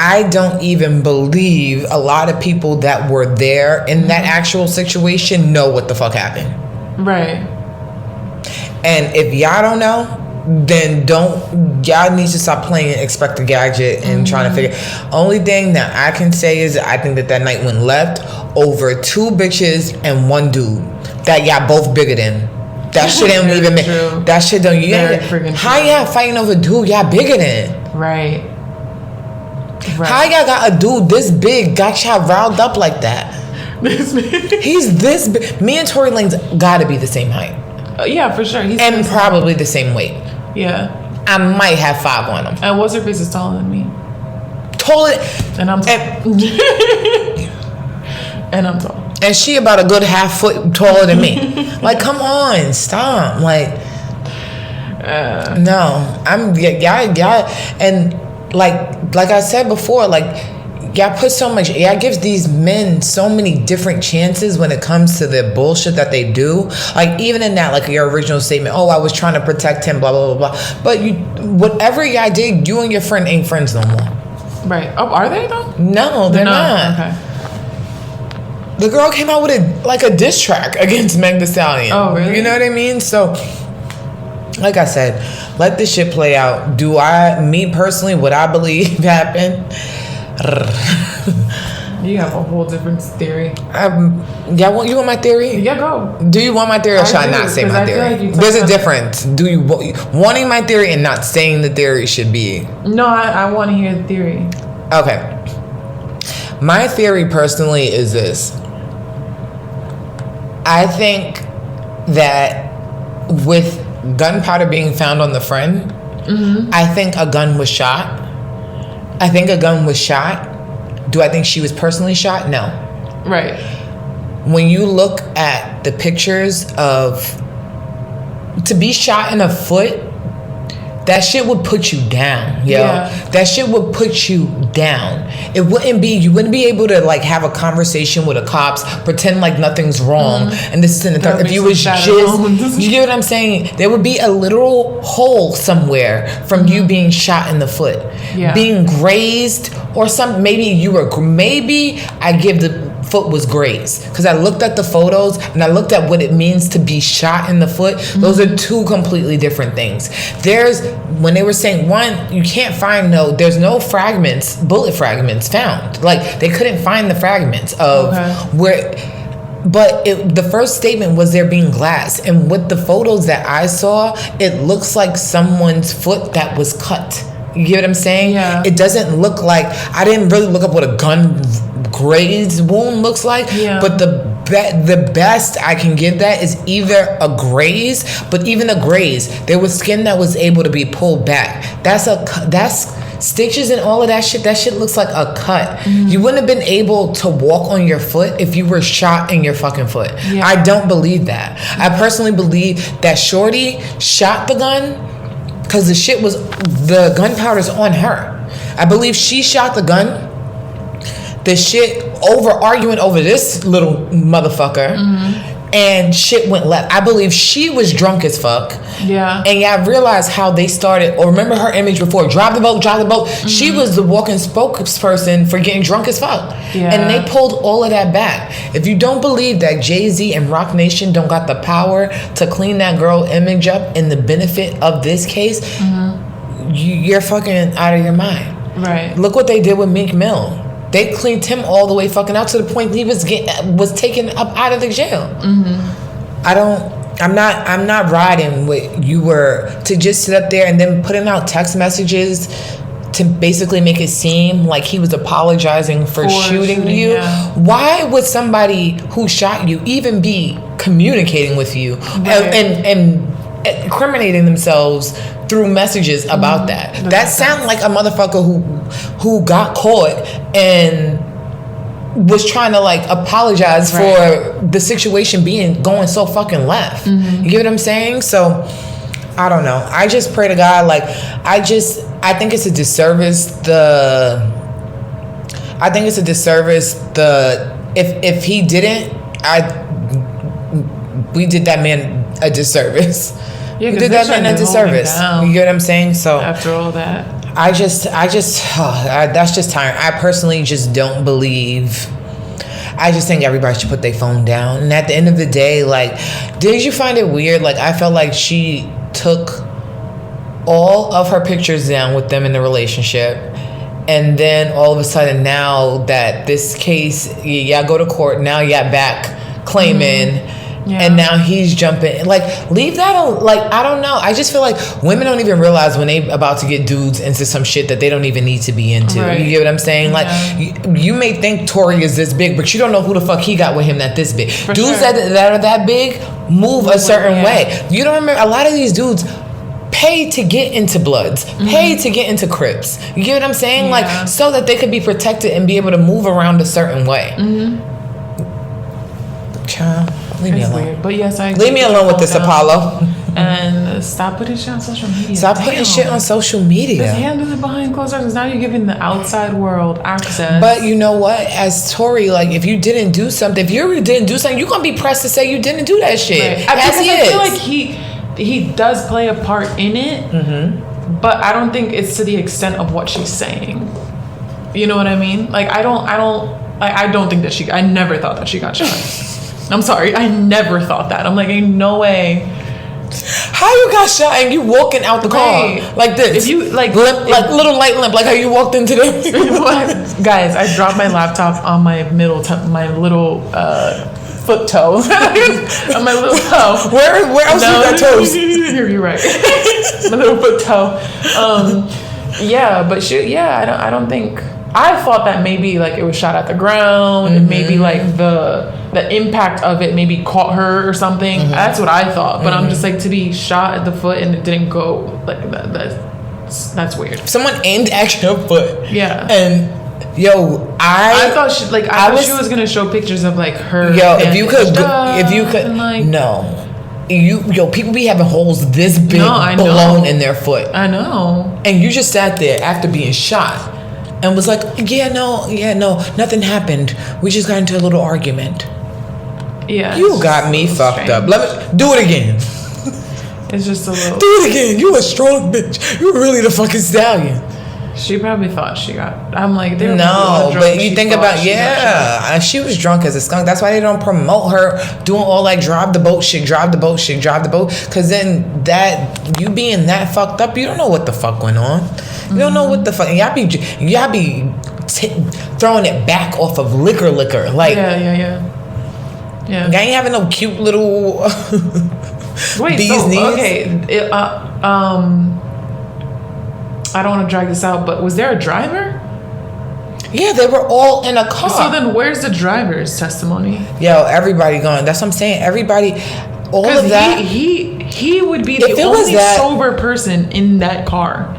A: I don't even believe a lot of people that were there in that actual situation know what the fuck happened. Right. And if y'all don't know, then y'all need to stop playing Expect a Gadget and trying to figure. Only thing that I can say is I think that night went left over 2 bitches and 1 dude that y'all both bigger than. That shit don't even make. That shit don't. How y'all fighting over dude y'all bigger than? Right. How y'all got a dude this big got y'all riled up like that? He's this big. Me and Tory Lanez gotta be the same height.
B: Yeah, for sure.
A: And probably the same weight.
B: Yeah.
A: I might have 5 on him.
B: And what's her face is taller than me.
A: Taller.
B: And I'm tall. And I'm tall.
A: And she about a good half foot taller than me. Like, come on, stop. Like, no. I'm y'all and like I said before, like, y'all put so much, y'all gives these men so many different chances when it comes to the bullshit that they do. Like, even in that, like, your original statement, oh, I was trying to protect him, blah, blah, blah, blah. But whatever y'all did, you and your friend ain't friends no more.
B: Right. Oh, are they though?
A: No, they're not. Okay. The girl came out with a diss track against Meg Thee Stallion.
B: Oh, really?
A: You know what I mean? So, like I said, let this shit play out. Me personally, what I believe happened.
B: You have a whole different theory.
A: You want my theory?
B: Yeah, go.
A: Do you want my theory, or should I not say my theory? Like there's a difference. Do you wanting my theory and not saying the theory should be?
B: No, I want to hear the theory.
A: Okay. My theory personally is this. I think that with gunpowder being found on the friend, I think a gun was shot. Do I think she was personally shot? No.
B: Right.
A: When you look at the pictures to be shot in the foot, that shit would put you down, yo. Yeah. That shit would put you down. You wouldn't be able to like have a conversation with the cops, pretend like nothing's wrong, and this is in the third. If you was just, you get what I'm saying? There would be a literal hole somewhere from you being shot in the foot, being grazed, or maybe I give the foot was grazed, because I looked at the photos and I looked at what it means to be shot in the foot. Those are 2 completely different things. When they were saying, one, you can't find there's no bullet fragments found. Like, they couldn't find the fragments of where. But the first statement was there being glass, and with the photos that I saw, it looks like someone's foot that was cut. You get what I'm saying? Yeah. It doesn't look like, I didn't really look up what a gun grazed wound looks like, but the best I can give that is either a graze, but even a graze, there was skin that was able to be pulled back. That's stitches and all of that shit. That shit looks like a cut. You wouldn't have been able to walk on your foot if you were shot in your fucking foot. I don't believe that. I personally believe that Shorty shot the gun because the gunpowder's on her. I believe she shot the gun. The shit arguing over this little motherfucker, and shit went left. I believe she was drunk as fuck. Yeah. And y'all realize how they started, or remember her image before, drive the boat. She was the walking spokesperson for getting drunk as fuck. Yeah. And they pulled all of that back. If you don't believe that Jay-Z and Roc Nation don't got the power to clean that girl image up in the benefit of this case, you're fucking out of your mind. Right. Look what they did with Meek Mill. they cleaned him all the way fucking out to the point he was taken up out of the jail. I'm not riding with you were to just sit up there and then putting out text messages to basically make it seem like he was apologizing for shooting you. Yeah. Why would somebody who shot you even be communicating with you and incriminating themselves through messages about that? That sounds like a motherfucker who got caught and was trying to like apologize for the situation going so fucking left. You get what I'm saying? So I don't know. I just pray to God. Like I think it's a disservice. If he didn't, we did that man a disservice. Yeah, we did that man a disservice. You get what I'm saying? So
B: after all that,
A: that's just tiring. I personally just don't believe. I just think everybody should put their phone down. And at the end of the day, like, did you find it weird? Like, I felt like she took all of her pictures down with them in the relationship. And then all of a sudden now that this case, y'all go to court, now y'all back claiming. And now he's jumping. Like, leave that on. Like, I don't know. I just feel like women don't even realize when they about to get dudes into some shit that they don't even need to be into. Right. You get what I'm saying? Like, you may think Tory is this big, but you don't know who the fuck he got with him that this big. For dudes that are that big move a certain way. You don't remember, a lot of these dudes pay to get into Bloods, pay to get into Crips. You get what I'm saying? Like, so that they could be protected and be able to move around a certain way. Child. Leave me alone.
B: Weird. But yes, I
A: leave me alone with this Apollo.
B: And stop putting shit on social media.
A: Stop putting shit on social media.
B: Just handle it behind closed doors. Now you're giving the outside world access.
A: But you know what? As Tory, like, if you didn't do something, you're gonna be pressed to say you didn't do that shit.
B: Right. I feel like he does play a part in it, but I don't think it's to the extent of what she's saying. You know what I mean? Like, I don't think that I never thought that she got shot. I'm sorry, I never thought that. I'm like, ain't no way.
A: How you got shot and you walking out the car like this?
B: If you like
A: little light limp, like how you walked into the
B: guys, I dropped my laptop on my little foot toe. On my little toe. Where else you got toes? You're right. My little foot toe. But I don't think. I thought that maybe like it was shot at the ground and maybe like the impact of it maybe caught her or something. That's what I thought. But I'm just like, to be shot at the foot and it didn't go like that's weird.
A: Someone aimed at your foot.
B: Yeah.
A: And I thought she
B: was gonna show pictures of like her.
A: If you could people be having holes this big blown in their foot.
B: I know.
A: And you just sat there after being shot and was like, no, nothing happened. We just got into a little argument.
B: Yeah.
A: You got me fucked up. Let me do it again.
B: It's just a little.
A: Do it again. You a strong bitch. You really the fucking stallion.
B: She probably thought she got. I'm like,
A: no, but you think about she was drunk as a skunk. That's why they don't promote her doing all that drive the boat shit. Because then that you being that fucked up, you don't know what the fuck went on. You don't know what the fuck. Y'all be throwing it back off of liquor. Like
B: yeah.
A: Y'all ain't having no cute little bee's knees.
B: Okay, I don't want to drag this out, but was there a driver?
A: Yeah, they were all in a car.
B: So then where's the driver's testimony?
A: Everybody going. That's what I'm saying. Everybody, all of that.
B: He would be the only sober person in that car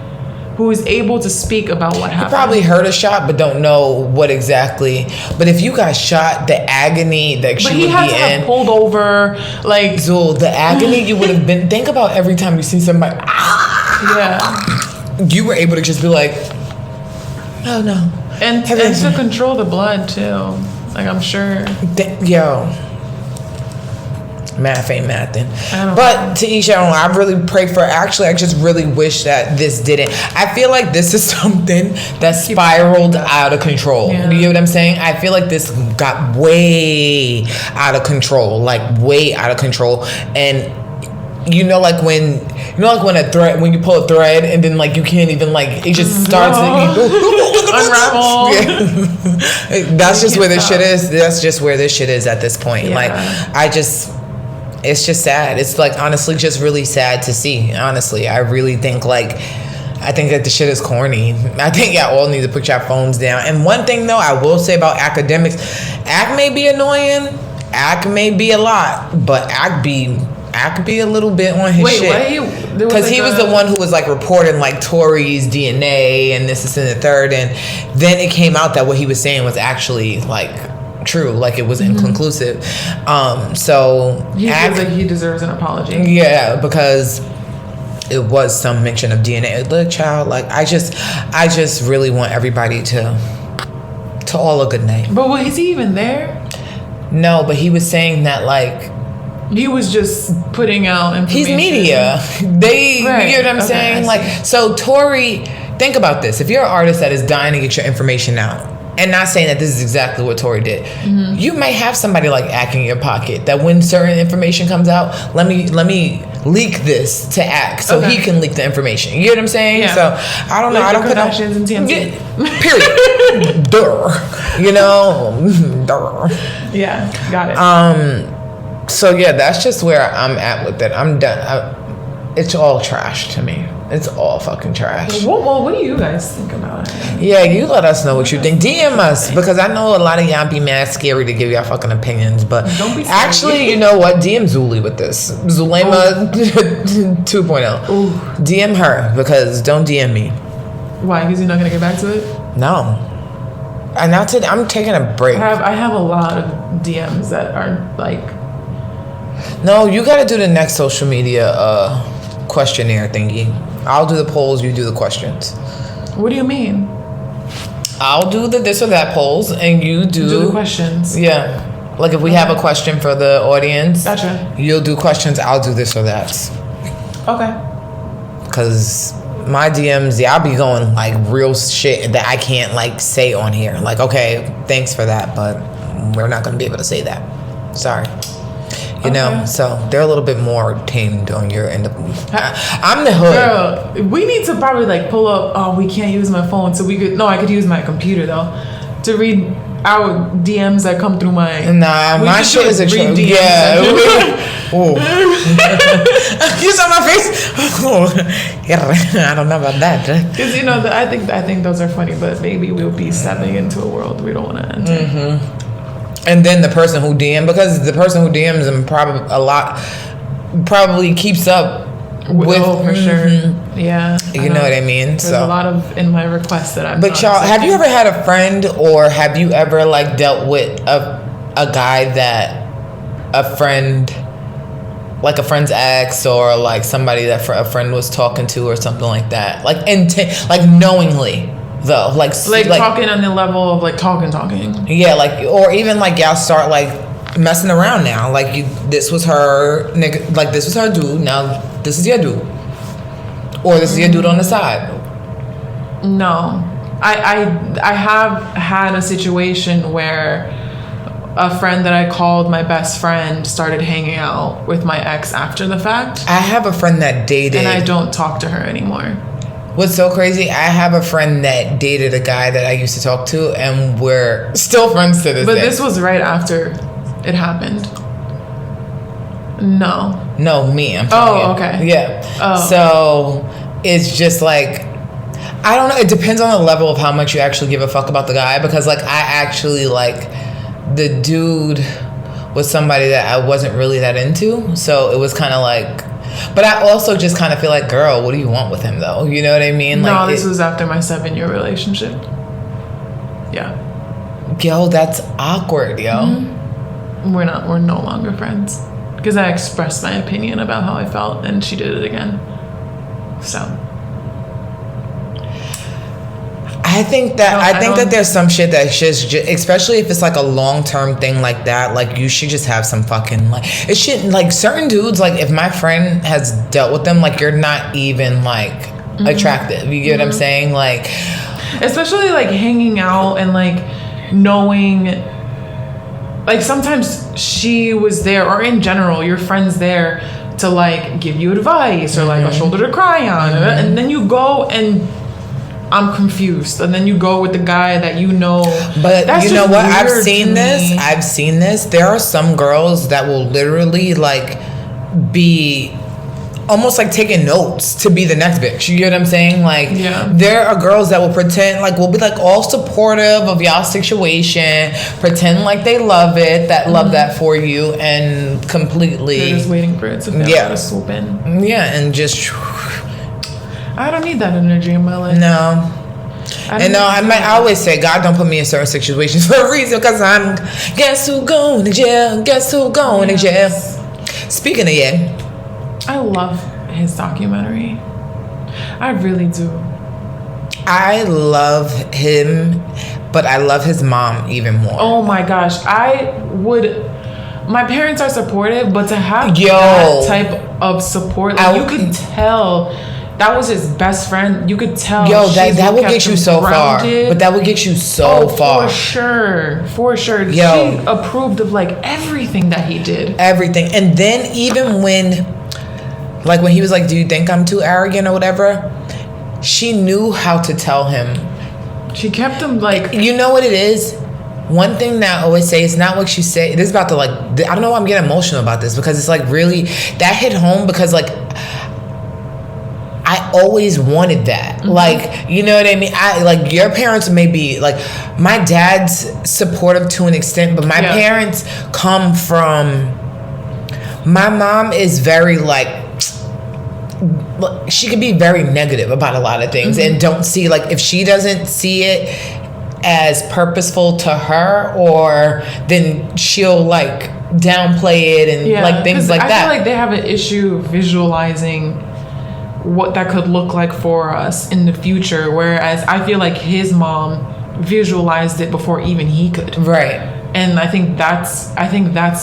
B: who is able to speak about what happened.
A: You probably heard a shot, but don't know what exactly. But if you got shot, the agony that you would be in. But he had to have
B: pulled over, like.
A: Zul, the agony you would have been. Think about every time you see somebody.
B: Yeah.
A: You were able to just be like, oh no.
B: And to control the blood too. Like, I'm sure.
A: Math ain't mathin'. But to each their own. I really pray for. Actually, I just really wish that this didn't. I feel like this is something that spiraled out of control. Yeah. You know what I'm saying? I feel like this got way out of control. Like way out of control. And you know, like when when you pull a thread and then like you can't even like it just starts to
B: unravel.
A: Yeah. That's just where this shit is. That's just where this shit is at this point.
B: Yeah.
A: Like it's just sad. It's like honestly just really sad to see. Honestly, I really think I think that the shit is corny. I think y'all all need to put your phones down. And one thing though, I will say about academics, Ack may be annoying, Ack may be a lot, but Ack be a little bit on his shit. Wait, because he was the one who was like reporting like Tory's DNA and this and the third, and then it came out that what he was saying was actually like true, like it was inconclusive. So
B: he feels like he deserves an apology.
A: Yeah, because it was some mention of DNA. Look, child, like I just really want everybody to all a good night.
B: But was he even there?
A: No, but he was saying that like
B: he was just putting out information.
A: He's media. You know what I'm saying? Like, so Tory, think about this. If you're an artist that is dying to get your information out, and not saying that this is exactly what Tory did, you might have somebody like Ack in your pocket that when certain information comes out, let me leak this to Ack so he can leak the information. You know what I'm saying? Yeah. So I don't know. I don't put
B: Kardashians and TMZ.
A: Period. Durr. You know. Durr.
B: Yeah. Got it.
A: So yeah, that's just where I'm at with it. I'm done. It's all trash to me. It's all fucking trash.
B: Well, what do you guys think about it?
A: Yeah, you let us know what you think. DM us, because I know a lot of y'all be mad scary to give y'all fucking opinions, but
B: don't be
A: actually, you know what? DM Zully with this. Zulema 2.0.
B: Ooh.
A: DM her, because don't DM me.
B: Why? Because you're not gonna get back to it?
A: No. I'm taking a break.
B: I have a lot of DMs that are like.
A: No, you gotta do the next social media questionnaire thingy. I'll do the polls, you do the questions.
B: What do you mean?
A: I'll do the this or that polls, and you do
B: the questions.
A: Yeah. Like if we have a question for the audience,
B: gotcha.
A: You'll do questions, I'll do this or that.
B: Okay.
A: Because my DMs, I'll be going like real shit that I can't like say on here. Like, okay, thanks for that, but we're not gonna be able to say that. Sorry. You know, so they're a little bit more tamed on your end of. I'm the hood.
B: Girl, we need to probably like pull up. Oh, we can't use my phone, so we could. No, I could use my computer though, to read our DMs that come through my.
A: Nah, my shit is a joke. Yeah. You saw my face. I don't know about that.
B: Because you know, I think those are funny, but maybe we'll be stepping into a world we don't want to enter.
A: Mm-hmm. And then the person who because the person who DMs them probably keeps up with.
B: Oh, for sure. Yeah.
A: You know what I mean?
B: There's a lot of in my requests that I'm.
A: But y'all, have you ever had a friend, or have you ever like dealt with a guy that a friend's ex, or like somebody that a friend was talking to, or something like that, like knowingly? Though, like
B: talking on the level of like talking.
A: Yeah, like, or even like y'all start like messing around now. Like this was her nigga, like this was her dude. Now this is your dude, or this is your dude on the side.
B: No, I have had a situation where a friend that I called my best friend started hanging out with my ex after the fact.
A: I have a friend that dated,
B: and I don't talk to her anymore.
A: What's so crazy, I have a friend that dated a guy that I used to talk to, and we're still friends to this day.
B: But this was right after it happened. No,
A: me. I'm talking.
B: Oh, okay.
A: Yeah.
B: Oh.
A: So it's just like, I don't know. It depends on the level of how much you actually give a fuck about the guy, because like I actually like the dude was somebody that I wasn't really that into, so it was kind of like. But I also just kind of feel like, girl, what do you want with him though? You know what I mean?
B: No, this was after my 7-year relationship. Yeah.
A: Yo, that's awkward, yo.
B: Mm-hmm. We're no longer friends. Because I expressed my opinion about how I felt, and she did it again. So.
A: I think that there's some shit that just, especially if it's like a long-term thing like that, like you should just have some fucking like, it shouldn't, like certain dudes, like if my friend has dealt with them, like you're not even like attractive, you get what I'm saying? Like,
B: especially like hanging out and like knowing, like sometimes she was there, or in general your friend's there to like give you advice or like a shoulder to cry on, and then you go and I'm confused, and then you go with the guy that you know.
A: But
B: that's
A: you know what? I've
B: weird
A: seen
B: to
A: this.
B: me.
A: I've seen this. There are some girls that will literally like be almost like taking notes to be the next bitch. You get what I'm saying? Like, there are girls that will pretend like, will be like all supportive of y'all's situation, pretend like they love it, that love that for you, and completely
B: they're just waiting for it to fail to swoop in.
A: Yeah, and just
B: I don't need that energy in my life.
A: No. And no, I always say God don't put me in certain situations for a reason, because I'm guess who going to jail? Guess who going to jail? Speaking of
B: I love his documentary. I really do.
A: I love him, but I love his mom even more.
B: Oh my gosh. My parents are supportive, but to have that type of support, like you could tell that was his best friend. You could tell.
A: That would get you so far. But that would get you so far.
B: For sure. She approved of like everything that he did.
A: Everything. And then even when he was like, do you think I'm too arrogant or whatever? She knew how to tell him.
B: She kept him like...
A: You know what it is? One thing that I always say, it's not what you say. This is about to like... I don't know why I'm getting emotional about this, because it's like really... That hit home because like... I always wanted that. Like, you know what I mean? Like, your parents may be like... My dad's supportive to an extent, but my parents come from... My mom is very like... She can be very negative about a lot of things and don't see, like, if she doesn't see it as purposeful to her, or then she'll like downplay it and like things like that.
B: I feel like they have an issue visualizing what that could look like for us in the future, whereas I feel like his mom visualized it before even he could.
A: Right.
B: And I think that's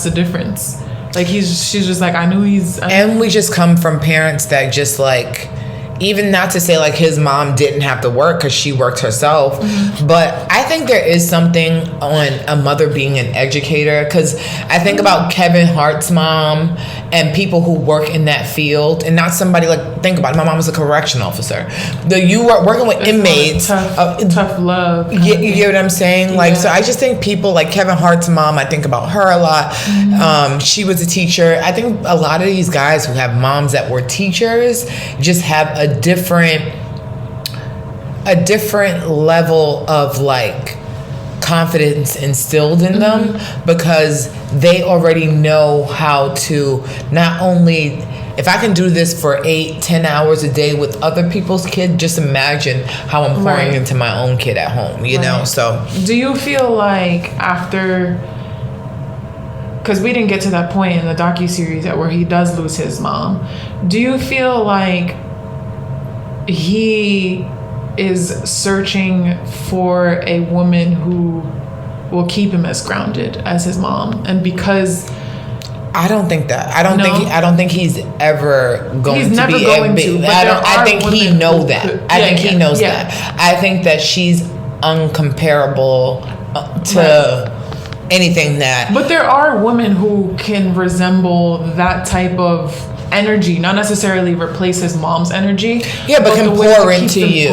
B: the difference. Like she's just like, I knew
A: and we just come from parents that just like, even not to say like his mom didn't have to work, because she worked herself, but I think there is something on a mother being an educator, because I think about Kevin Hart's mom and people who work in that field, and not somebody like, think about it, my mom was a correction officer. You were working with inmates,
B: tough love.
A: You get what I'm saying? Like, so I just think people like Kevin Hart's mom, I think about her a lot. She was a teacher. I think a lot of these guys who have moms that were teachers just have a different level of like confidence instilled in them, because they already know how to not only, if I can do this for 8-10 hours a day with other people's kids, just imagine how I'm pouring into my own kid at home, you know? So
B: do you feel like after, because we didn't get to that point in the docuseries where he does lose his mom, do you feel like he is searching for a woman who will keep him as grounded as his mom? And because
A: I don't think that. I don't think he's ever going to be. I think he knows that. I think he knows that. I think that she's uncomparable to anything that.
B: But there are women who can resemble that type of energy, not necessarily replace his mom's energy.
A: Yeah, but can pour into you.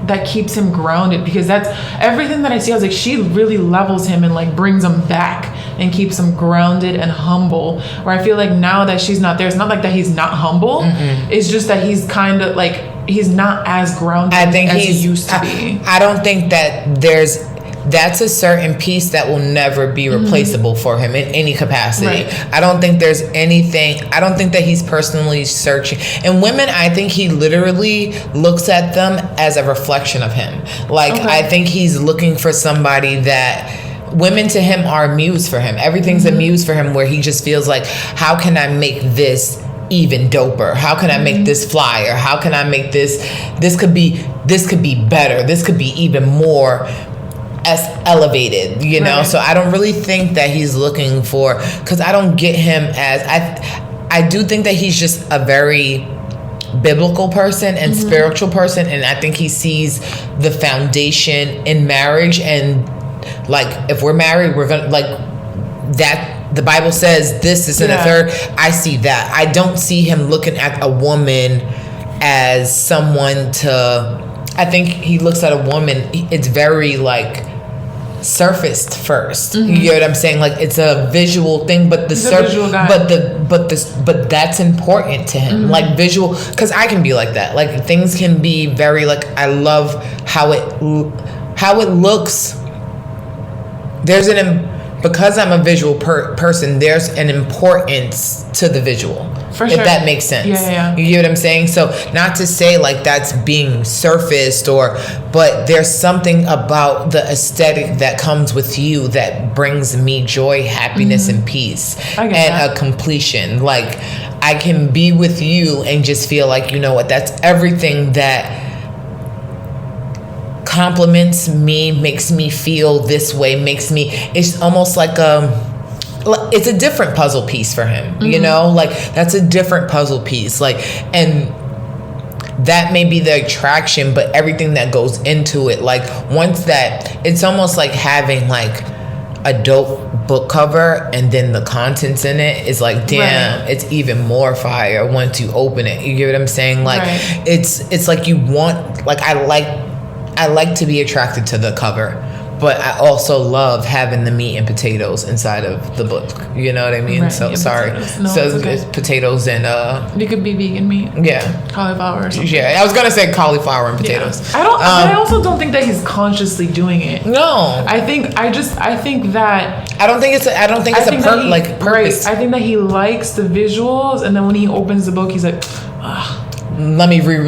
B: That keeps him grounded, because that's everything that I see. I was like, she really levels him and like brings him back and keeps him grounded and humble. Where I feel like now that she's not there, it's not like that he's not humble. It's just that he's kind of like, he's not as grounded as he used to be.
A: I don't think that that's a certain piece that will never be replaceable for him in any capacity. I don't think there's anything. I don't think that he's personally searching. And women, I think he literally looks at them as a reflection of him. Like, I think he's looking for somebody that... Women to him are a muse for him. Everything's a muse for him, where he just feels like, how can I make this even doper? How can I make this flyer? How can I make this could be better. This could be even more as elevated, you know? So I don't really think that he's looking for, because I don't get him as, I do think that he's just a very biblical person and spiritual person, and I think he sees the foundation in marriage, and like, if we're married, we're gonna, like, the Bible says this and the third. I see that. I don't see him looking at a woman as someone to. I think he looks at a woman. It's very like surfaced first. You get what I'm saying? Like it's a visual thing, but the visual guy. But that's important to him. Like visual, because I can be like that. Like things can be very like I love how it looks. There's because I'm a visual person, there's an importance to the visual. For sure. If that makes sense. Yeah. You get what I'm saying? So not to say like that's being surfaced but there's something about the aesthetic that comes with you that brings me joy, happiness, and peace. A completion. Like I can be with you and just feel like, you know what, that's everything that compliments me, makes me feel this way, it's almost like it's a different puzzle piece for him, you know, like that's a different puzzle piece, like, and that may be the attraction, but everything that goes into it, like once that, it's almost like having like a dope book cover and then the contents in it is like, damn, it's even more fire once you open it. You get what I'm saying? Like it's like you want, like I like to be attracted to the cover, but I also love having the meat and potatoes inside of the book. You know what I mean? So sorry. It's potatoes and
B: you could be vegan meat.
A: Yeah.
B: Cauliflower or something.
A: Yeah, I was gonna say cauliflower and potatoes.
B: Yeah. I also don't think that he's consciously doing it.
A: No.
B: I think that
A: I don't think it's a purpose.
B: I think that he likes the visuals, and then when he opens the book, he's like,
A: let me
B: read a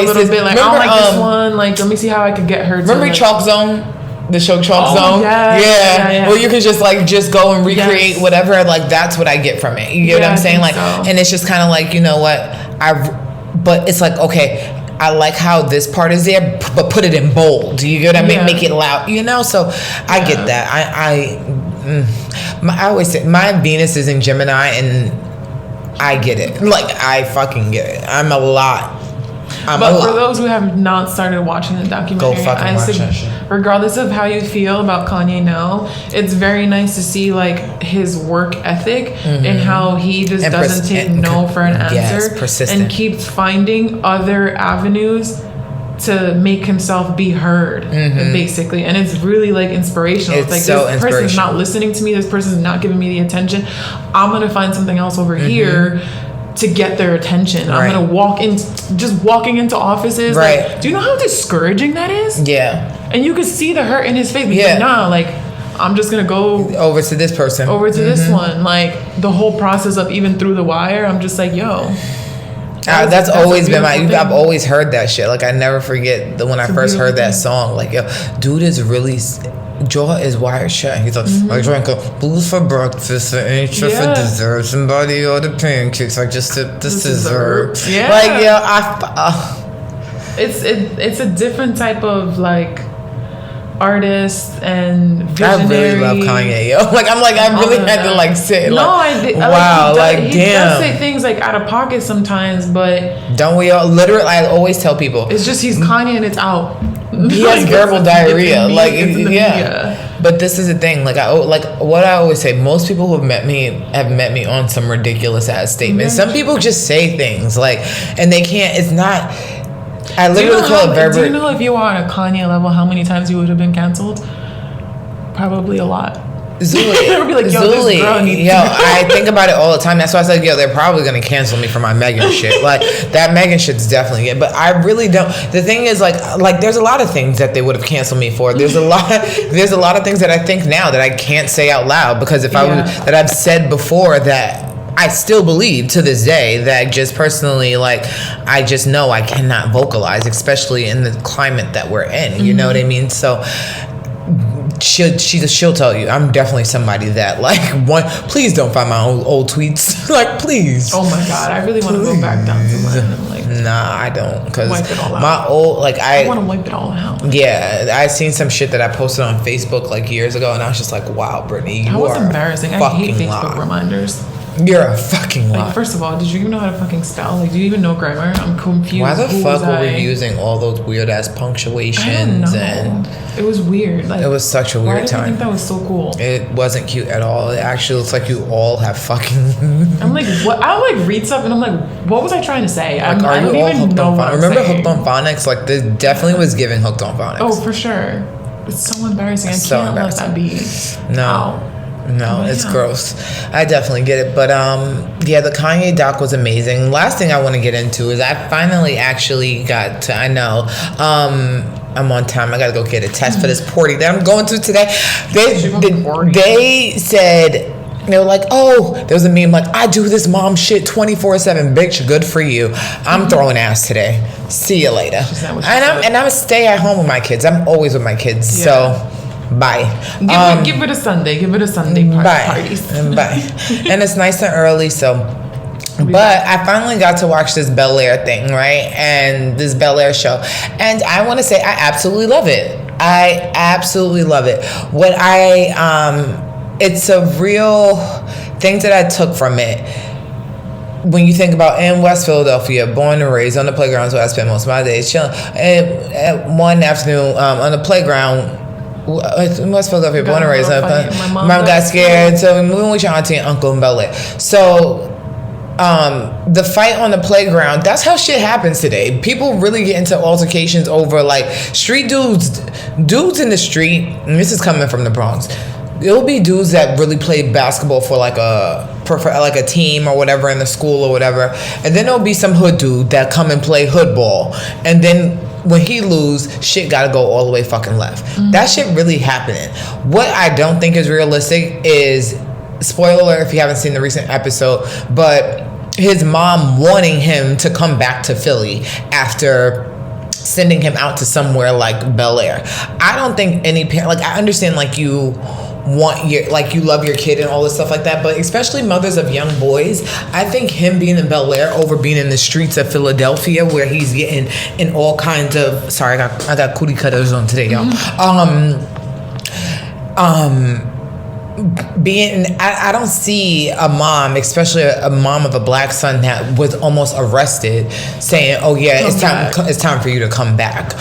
B: little bit, like, I don't like this one, like, let me see how I could get her to.
A: Remember Chalk Zone? The show Chalk Zone? Yeah. Well, you can just go and recreate whatever, like, that's what I get from it. You get what I'm saying? Like, and it's just kind of like, you know what, but it's like, okay, I like how this part is there, but put it in bold. You get what I mean? Make it loud, you know? So I get that. I always say, my Venus is in Gemini, and I get it. Like, I fucking get it. I'm a lot.
B: But for those who have not started watching the documentary, regardless of how you feel about Kanye now, it's very nice to see like his work ethic and how he just doesn't take no for an answer and keeps finding other avenues to make himself be heard, basically. And it's really like inspirational. It's like, so this person's not listening to me, this person's not giving me the attention, I'm gonna find something else over here to get their attention. I'm gonna walking into offices. Like, do you know how discouraging that is? Yeah. And you could see the hurt in his face. Like, nah, like, I'm just gonna go over to this person. Over to this one. Like, the whole process of even through the wire, I'm just like, yo.
A: That's always been I've always heard that shit. Like, I never forget when I first heard that song. Like, yo, dude is really, jaw is wired shut. He's like, I drank a booze for breakfast and ate for dessert. Somebody ordered pancakes. I just tipped the dessert. Yeah. Like, yo,
B: it's a different type of like artist and visionary.
A: I really love Kanye, yo. Like, I really had to like sit.
B: No,
A: like,
B: wow, he does say things like out of pocket sometimes, but
A: don't we all? Literally, I always tell people,
B: it's just he's Kanye and it's out.
A: He has verbal diarrhea. Like, But this is the thing. Like, what I always say. Most people who have met me on some ridiculous ass statements. Some people just say things like, and they can't. It's not. I literally call it verbal.
B: Do you know if you were on a Kanye level, how many times you would have been canceled? Probably a lot.
A: Zully,
B: be like, Zully,
A: I think about it all the time. That's why I said, they're probably gonna cancel me for my Megan shit. Like, that Megan shit's definitely good, but I really don't. The thing is, like, there's a lot of things that they would have canceled me for. There's a lot of things that I think now that I can't say out loud because that I've said before that I still believe to this day, that just personally, like, I just know I cannot vocalize, especially in the climate that we're in. You know what I mean? So she'll tell you I'm definitely somebody that, like, please don't find my old tweets. Like, please.
B: Oh my god, I really want to go back down to mine and, like,
A: nah, I don't, because
B: wipe it all out.
A: My old, like, I
B: want to wipe it all out.
A: Yeah, I seen some shit that I posted on Facebook like years ago, and I was just like, wow, Brittany, you are embarrassing.
B: I hate Facebook reminders.
A: You're a fucking lot.
B: Like, first of all, did you even know how to fucking spell? Like, do you even know grammar? I'm confused.
A: Why the fuck were we using all those weird ass punctuations?
B: I don't know.
A: And
B: it was weird. Like,
A: it was such a weird time.
B: I think that was so cool.
A: It wasn't cute at all. It actually looks like you all have fucking.
B: I'm like, what? I like read stuff and I'm like, what was I trying to say?
A: Like,
B: I don't even know what I'm
A: Remember
B: saying.
A: Hooked on Phonics? Like, this definitely was giving Hooked on Phonics.
B: Oh, for sure. It's so embarrassing.
A: It's
B: I can't let that be.
A: No, it's gross. I definitely get it. But yeah, the Kanye doc was amazing. Last thing I want to get into is I finally actually got to, I know, I'm on time. I got to go get a test for this party that I'm going to today. They said, they were like, oh, there was a meme like, I do this mom shit 24/7. Bitch, good for you. I'm throwing ass today. See you later. And I'm gonna stay at home with my kids. I'm always with my kids. So bye.
B: Give it a Sunday. Give it a Sunday parties.
A: Bye. And it's nice and early, so. But I finally got to watch this Bel-Air thing, right? And this Bel-Air show. And I want to say I absolutely love it. I absolutely love it. What it's a real thing that I took from it. When you think about in West Philadelphia, born and raised on the playgrounds where I spent most of my days chilling. And one afternoon on the playground, in West Philadelphia, born and raised. My mom got scared, so we moved with your auntie and uncle in Bel-Air. So the fight on the playground, that's how shit happens today. People really get into altercations over like street dudes in the street, and this is coming from the Bronx. It'll be dudes that really play basketball for like a team or whatever in the school or whatever, and then there'll be some hood dude that come and play hood ball, and then when he lose, shit gotta go all the way fucking left. That shit really happening. What I don't think is realistic is, spoiler alert if you haven't seen the recent episode, but his mom wanting him to come back to Philly after sending him out to somewhere like Bel-Air. I don't think any parent, like, I understand like you want your, like, you love your kid and all this stuff like that, but especially mothers of young boys, I think him being in Bel-Air over being in the streets of Philadelphia where he's getting in all kinds of, sorry, I got cootie cutters on today, y'all. I don't see a mom, especially a mom of a black son that was almost arrested, saying, "Oh yeah, it's time for you to come back."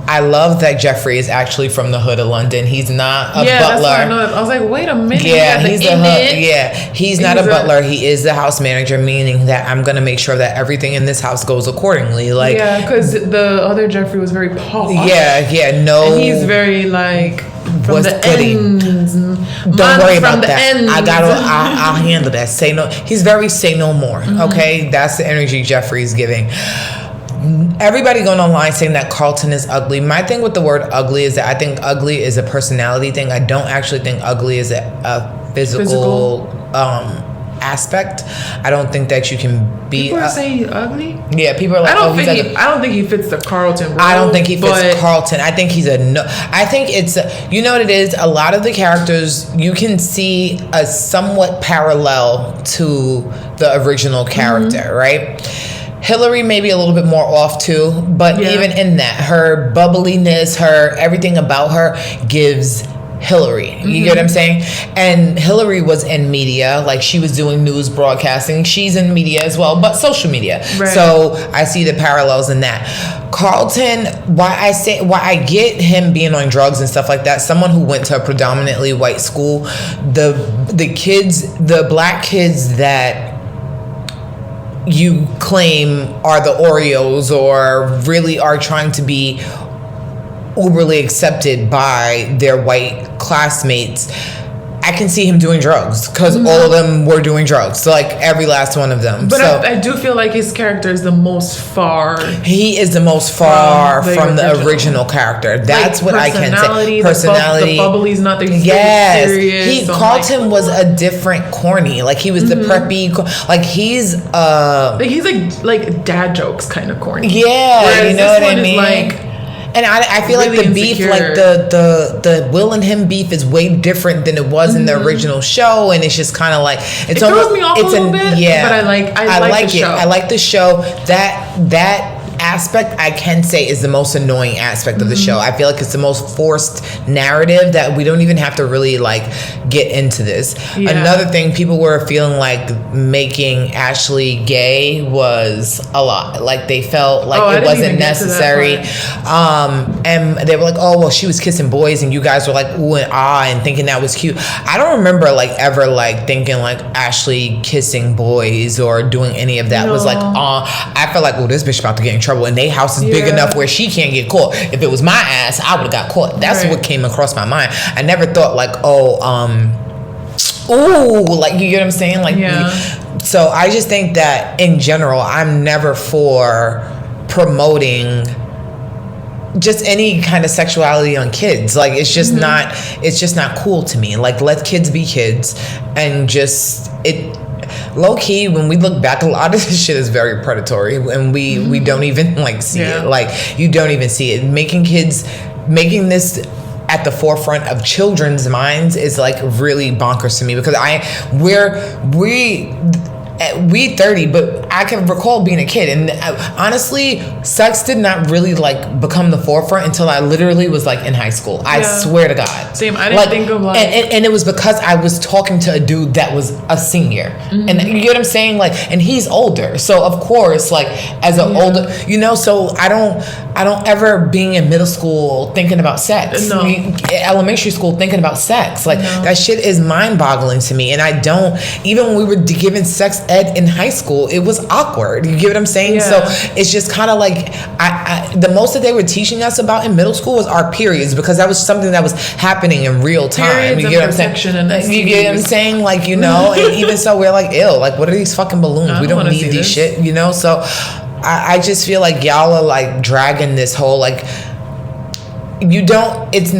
A: I love that Jeffrey is actually from the hood of London. He's not a butler.
B: That's what I know. I was like, wait a minute.
A: Yeah, he's not a butler. He is the house manager, meaning that I'm gonna make sure that everything in this house goes accordingly. Like,
B: yeah, because the other Jeffrey was very posh.
A: No,
B: and he's very like. From the ends.
A: Don't worry about that. I'll handle that. Say no. He's very say no more. Okay, that's the energy Jeffrey's giving. Everybody going online saying that Carlton is ugly. My thing with the word ugly is that I think ugly is a personality thing. I don't actually think ugly is a physical aspect. I don't think that you can be.
B: People are saying ugly.
A: Yeah, people are like,
B: I don't think he fits the Carlton role.
A: I don't think he fits Carlton. I think he's I think it's you know what it is. A lot of the characters you can see a somewhat parallel to the original character, right? Hillary may be a little bit more off too, but even in that, her bubbliness, her everything about her gives Hillary. You get what I'm saying? And Hillary was in media, like she was doing news broadcasting. She's in media as well, but social media. Right. So I see the parallels in that. Carlton, why I get him being on drugs and stuff like that, someone who went to a predominantly white school, the black kids that you claim are the Oreos or really are trying to be uberly accepted by their white classmates, I can see him doing drugs because all of them were doing drugs. So like every last one of them.
B: But so, I do feel like his character is the most far.
A: He is the most far from the original character. That's like what I can say. Personality.
B: The bubbly's not there. He's serious.
A: Carlton was a different corny. Like he was the preppy. Like he's like dad jokes kind of corny. Yeah, whereas you know what I mean. Like, and I feel really like the beef, like the Will and him beef is way different than it was in the original show, and it's just kind of like it throws me off a little bit. Yeah, but I like the show. I like the show. That aspect I can say is the most annoying aspect of the show. I feel like it's the most forced narrative that we don't even have to really like get into this. Another thing, people were feeling like making Ashley gay was a lot. Like they felt like it wasn't necessary. And they were like, oh well, she was kissing boys and you guys were like ooh and ah and thinking that was cute. I don't remember like ever like thinking like Ashley kissing boys or doing any of that. Was like I felt like, oh, this bitch about to get in trouble and they house is big enough where she can't get caught. If it was my ass, I would have got caught. That's what came across my mind. I never thought like, ooh, like you get what I'm saying? Like so I just think that in general, I'm never for promoting just any kind of sexuality on kids. Like it's just not cool to me. Like let kids be kids and just low key, when we look back, a lot of this shit is very predatory and we don't even like see it. Like you don't even see it. Making this at the forefront of children's minds is like really bonkers to me because we 30, but I can recall being a kid, and honestly, sex did not really like become the forefront until I literally was like in high school. I swear to God.
B: Same. I didn't think of like,
A: and it was because I was talking to a dude that was a senior, and you get what I'm saying, like, and he's older, so of course, like as an older, you know, so I don't ever being in middle school thinking about sex, elementary school thinking about sex, like that shit is mind-boggling to me, and I don't, even when we were given sex ed in high school, it was awkward. You get what I'm saying? So it's just kind of like the most that they were teaching us about in middle school was our periods, because that was something that was happening in real time.
B: Periods,
A: you get what I'm saying? You get what I'm saying? Like, you know, and even so, we're like, ew, like what are these fucking balloons? We don't need these shit, you know? So I just feel like y'all are like dragging this whole like, it's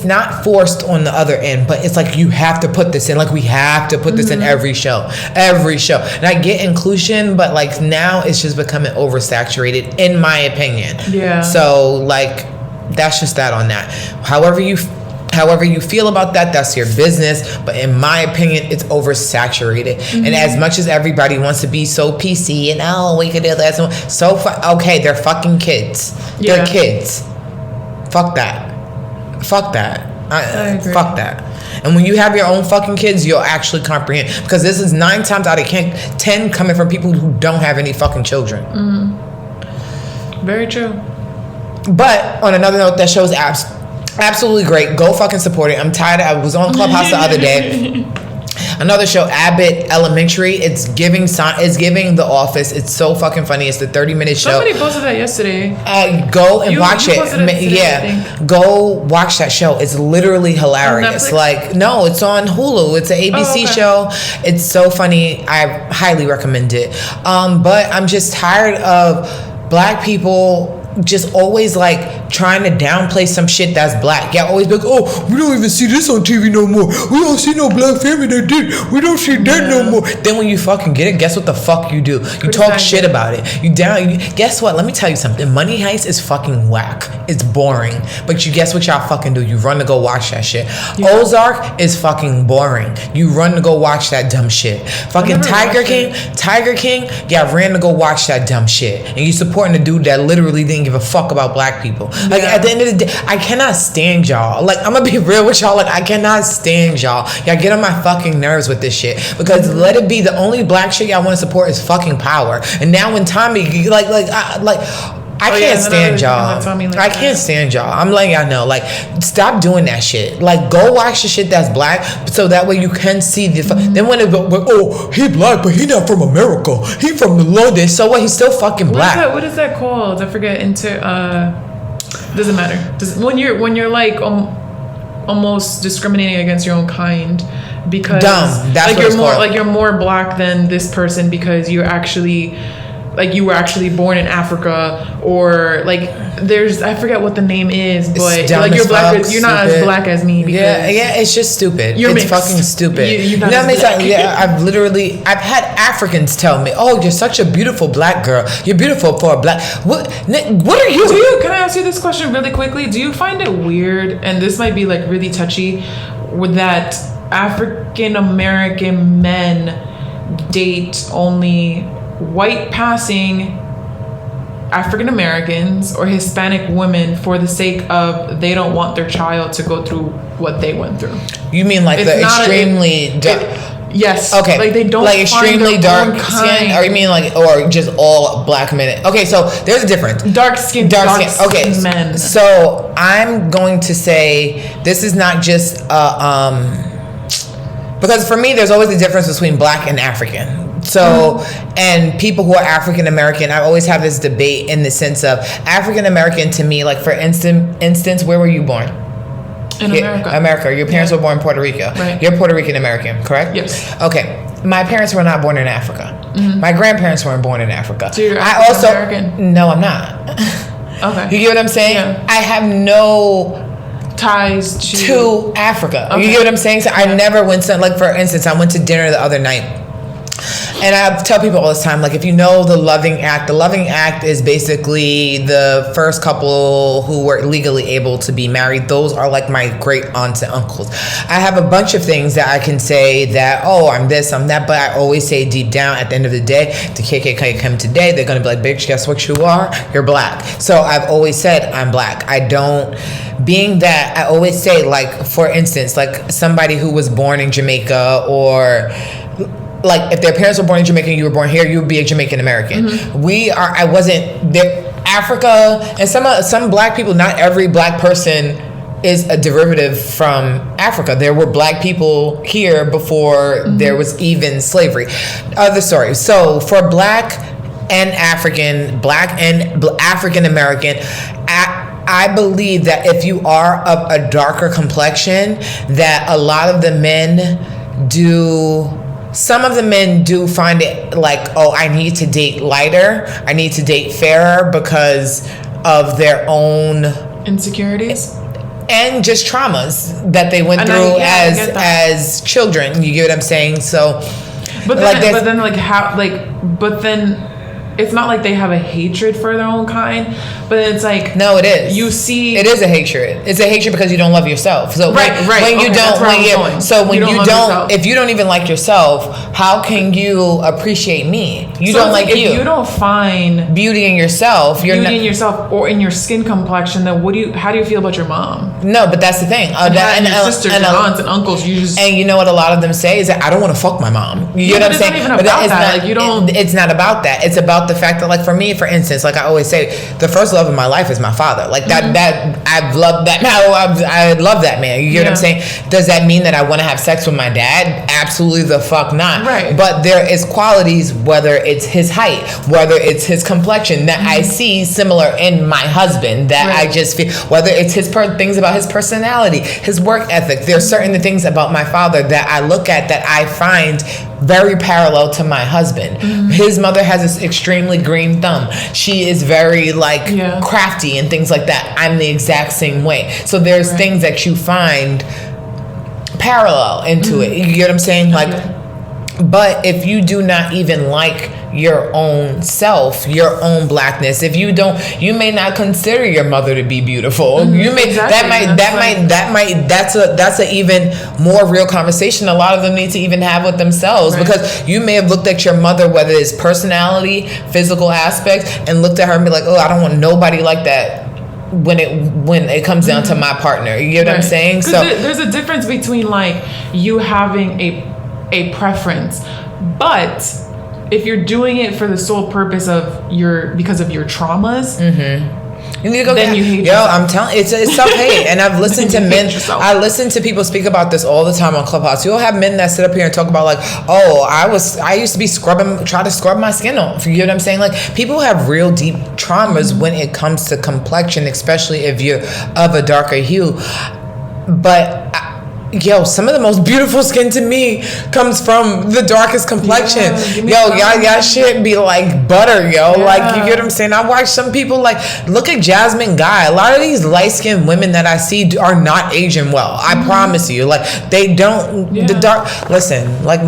A: not forced on the other end, but it's like you have to put this in, like we have to put this in every show, and I get inclusion, but like now it's just becoming oversaturated in my opinion. So like that's just that on that. However you feel about that, that's your business, but in my opinion it's oversaturated. And as much as everybody wants to be so PC and we could do that, okay, they're fucking kids. They're kids. Fuck that. I agree. Fuck that. And when you have your own fucking kids, you'll actually comprehend, because this is 9 times out of 10 coming from people who don't have any fucking children.
B: Very true.
A: But on another note, that show is absolutely great. Go fucking support it. I'm tired. I was on Clubhouse the other day. Another show, Abbott Elementary. It's giving The Office. It's so fucking funny. It's the 30-minute show.
B: Somebody posted that yesterday.
A: Go and watch it. Today, go watch that show. It's literally hilarious. Like, no, it's on Hulu. It's an ABC show. It's so funny. I highly recommend it. But I'm just tired of black people just always like trying to downplay some shit that's black. Yeah, always be like, oh, we don't even see this on TV no more. We don't see no black family that did. We don't see that no more. Then when you fucking get it, guess what the fuck you do? You talk shit about it. Guess what? Let me tell you something. Money Heist is fucking whack. It's boring. But guess what y'all fucking do? You run to go watch that shit. Ozark is fucking boring. You run to go watch that dumb shit. Fucking Tiger King, y'all ran to go watch that dumb shit. And you supporting the dude that literally didn't give a fuck about black people. Like at the end of the day, I cannot stand y'all. Like I'm gonna be real with y'all. Like I cannot stand y'all. Y'all get on my fucking nerves with this shit, because let it be, the only black shit y'all want to support is fucking Power. And now when Tommy I can't stand y'all. I can't stand y'all. I'm letting y'all know. Like, stop doing that shit. Like, go watch the shit that's black, so that way you can see the. Then when he black, but he not from America. He from the London. So what? He's still fucking black.
B: What is that called? I forget. Doesn't matter. When you're like almost discriminating against your own kind, because
A: dumb. That's
B: like
A: what it's called.
B: Like you're more black than this person because you're actually. Like you were actually born in Africa, or like I forget what the name is, but like you're black. You're not as black as me. Because
A: it's just stupid.
B: You're
A: it's fucking stupid.
B: You're not as black.
A: I've had Africans tell me, "Oh, you're such a beautiful black girl. You're beautiful for a black." What are you?
B: Can I ask you this question really quickly? Do you find it weird, and this might be like really touchy, with that African American men date only white passing African Americans or Hispanic women for the sake of they don't want their child to go through what they went through.
A: You mean like the extremely dark?
B: Yes.
A: Okay.
B: Like they don't
A: like extremely dark
B: kind.
A: skin, or you mean like, or just all black men? Okay, so there's a difference.
B: Dark skin. Okay. Men.
A: So I'm going to say this is not just because for me there's always a difference between black and African. So and people who are African American, I always have this debate in the sense of African American to me, like for instance, where were you born?
B: In America.
A: America. Your parents were born in Puerto Rico.
B: Right.
A: You're Puerto Rican American, correct?
B: Yes.
A: Okay. My parents were not born in Africa. Mm-hmm. My grandparents weren't born in Africa.
B: So you're African-American?
A: No, I'm not.
B: Okay.
A: You get what I'm saying?
B: Yeah.
A: I have no
B: ties
A: to Africa.
B: Okay.
A: You get what I'm saying? So I never went to, like for instance, I went to dinner the other night. And I tell people all this time, like, if you know the Loving Act is basically the first couple who were legally able to be married. Those are like my great aunts and uncles. I have a bunch of things that I can say that, oh, I'm this, I'm that, but I always say deep down at the end of the day, the KKK come today, they're going to be like, bitch, guess what you are? You're black. So I've always said I'm black. I don't, being that, I always say, like, for instance, like somebody who was born in Jamaica or... like if their parents were born in Jamaica and you were born here, you would be a Jamaican American. Mm-hmm. I wasn't there. Africa and some black people, not every black person is a derivative from Africa. There were black people here before there was even slavery. Other story. So for black and African American, I believe that if you are of a darker complexion, that a lot of the men do. Some of the men do find it like, oh, I need to date lighter. I need to date fairer because of their own
B: insecurities
A: and just traumas that they went through as children. You get what I'm saying? So,
B: but then it's not like they have a hatred for their own kind, but it's like
A: no, it is.
B: You see,
A: it is a hatred. It's a hatred because you don't love yourself. So
B: right.
A: When you don't, if you don't even like yourself, how can you appreciate me? You don't like you.
B: If you don't find
A: beauty in yourself,
B: in yourself or in your skin complexion, then how do you feel about your mom?
A: No, but that's the thing.
B: And your sisters and aunts and uncles. And
A: you know what a lot of them say is that I don't want to fuck my mom. You get what I'm saying?
B: It's not even about that. Like you don't.
A: It's not about that. It's about the fact that, like, for me, for instance, like I always say, the first love of my life is my father. Like that I've loved that. I love that man. You get what I'm saying? Does that mean that I want to have sex with my dad? Absolutely the fuck not.
B: Right.
A: But there is qualities, whether it's his height, whether it's his complexion, that I see similar in my husband, that I just feel, whether it's his things about his personality, his work ethic. There's certain things about my father that I look at that I find very parallel to my husband. His mother has this extremely green thumb. She is very crafty and things like that. I'm the exact same way. So there's things that you find parallel into it. You get what I'm saying? Like, but if you do not even like your own self, your own blackness, if you don't, you may not consider your mother to be beautiful. You may that's a even more real conversation a lot of them need to even have with themselves, because you may have looked at your mother, whether it's personality, physical aspects, and looked at her and be like, oh, I don't want nobody like that when it comes down to my partner. You get what I'm saying? So
B: there's a difference between like you having a preference, but if you're doing it for the sole purpose of because of your traumas,
A: you need to go. Then you hate yourself. I'm telling, it's self-hate. And I've listened to men. I listen to people speak about this all the time on Clubhouse. You'll have men that sit up here and talk about like, oh, I used to be try to scrub my skin off. You get what I'm saying? Like, people have real deep traumas when it comes to complexion, especially if you're of a darker hue. But some of the most beautiful skin to me comes from the darkest complexion. Y'all shit be like butter, like, you get what I'm saying? I watch some people, like, look at Jasmine Guy. A lot of these light-skinned women that I see are not aging well. I promise you. Like, they don't, the dark, listen, like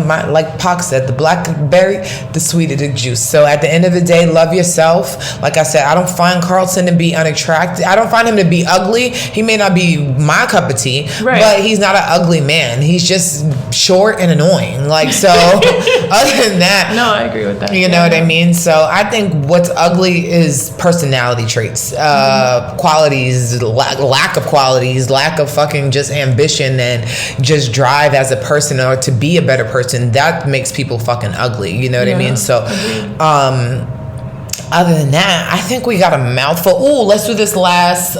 A: Pac said, the blackberry, the sweeter the juice. So at the end of the day, love yourself. Like I said, I don't find Carlton to be unattractive. I don't find him to be ugly. He may not be my cup of tea, but he's not an ugly man. He's just short and annoying. Like, so other than that,
B: no, I agree with that.
A: You know what I mean? So I think what's ugly is personality traits, qualities, lack of qualities, lack of fucking just ambition and just drive as a person or to be a better person. That makes people fucking ugly. You know what I mean? So, other than that, I think we got a mouthful. Ooh, let's do this last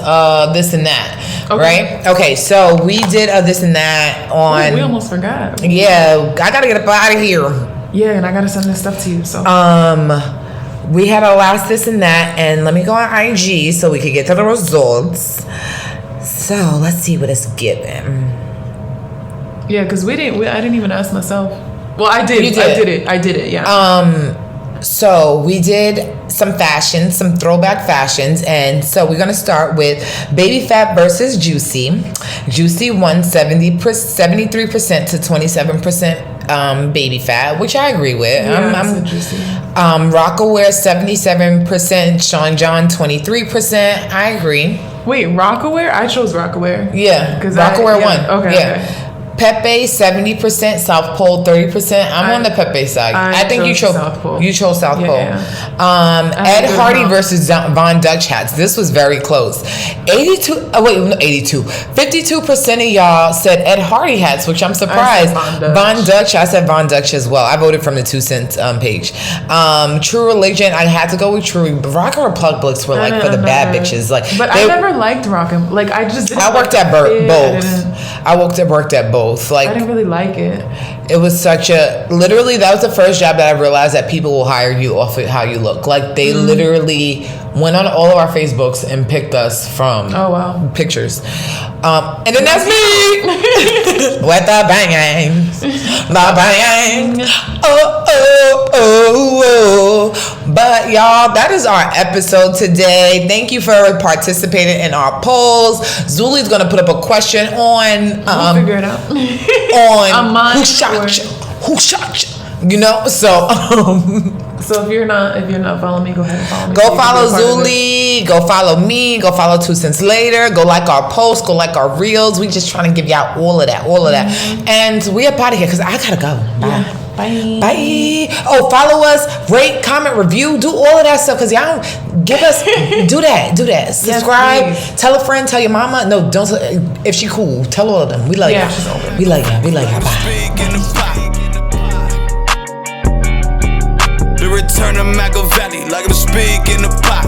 A: this and that. Okay. Right? Okay, so we did a this and that on...
B: Ooh, we almost forgot.
A: Yeah, I gotta get up out of here.
B: Yeah, and I gotta send this stuff to you, so...
A: We had our last this and that, and let me go on IG so we could get to the results. So, let's see what it's given.
B: Yeah, because I didn't even ask myself. Well, I did.
A: You did.
B: I did it, yeah.
A: So we did some fashions, some throwback fashions, and so we're gonna start with Baby Fat versus Juicy. Juicy won 73% to 27% Baby Fat, which I agree with.
B: Yeah, Juicy.
A: Rockaware 77%, Sean John 23%. I agree.
B: Wait, Rockaware? I chose Rockaware.
A: Yeah, because Rockaware won.
B: Okay.
A: Yeah.
B: Okay.
A: Pepe 70%, South Pole 30%. I'm on the Pepe side. I think you chose South Pole. You chose South Pole. Yeah. Ed Hardy versus Von Dutch hats. This was very close. 52% of y'all said Ed Hardy hats, which I'm surprised. Von Dutch. I said Von Dutch as well. I voted from the 2 cents page. True Religion. I had to go with True. Rock and Republics were like for the bad bitches. Like,
B: but I never liked Rock and like I just.
A: I worked at both. I worked at both. Like,
B: I didn't really like it.
A: It was such a literally that was the first job that I realized that people will hire you off of how you look. Like they literally went on all of our Facebooks and picked us from pictures. And then that's me with the bang, the bang. Oh. But y'all, that is our episode today. Thank you for participating in our polls. Zully's gonna put up a question on
B: we'll figure it out.
A: On who shot you? You know, so
B: so if you're not following me, go ahead and follow me.
A: Go follow Zully, go follow me, go follow 2 Cents Later, go like our posts, go like our reels. We just trying to give y'all all of that. And we up out of here because I gotta go. Bye. Bye. Oh, follow us, rate, comment, review, do all of that stuff because y'all give us do that. Subscribe, yes, tell a friend, tell your mama. No, don't. If she cool, tell all of them. We love y'all. She's open. We love y'all. Bye.
C: The return of Machiavelli, like I'm speaking the pot.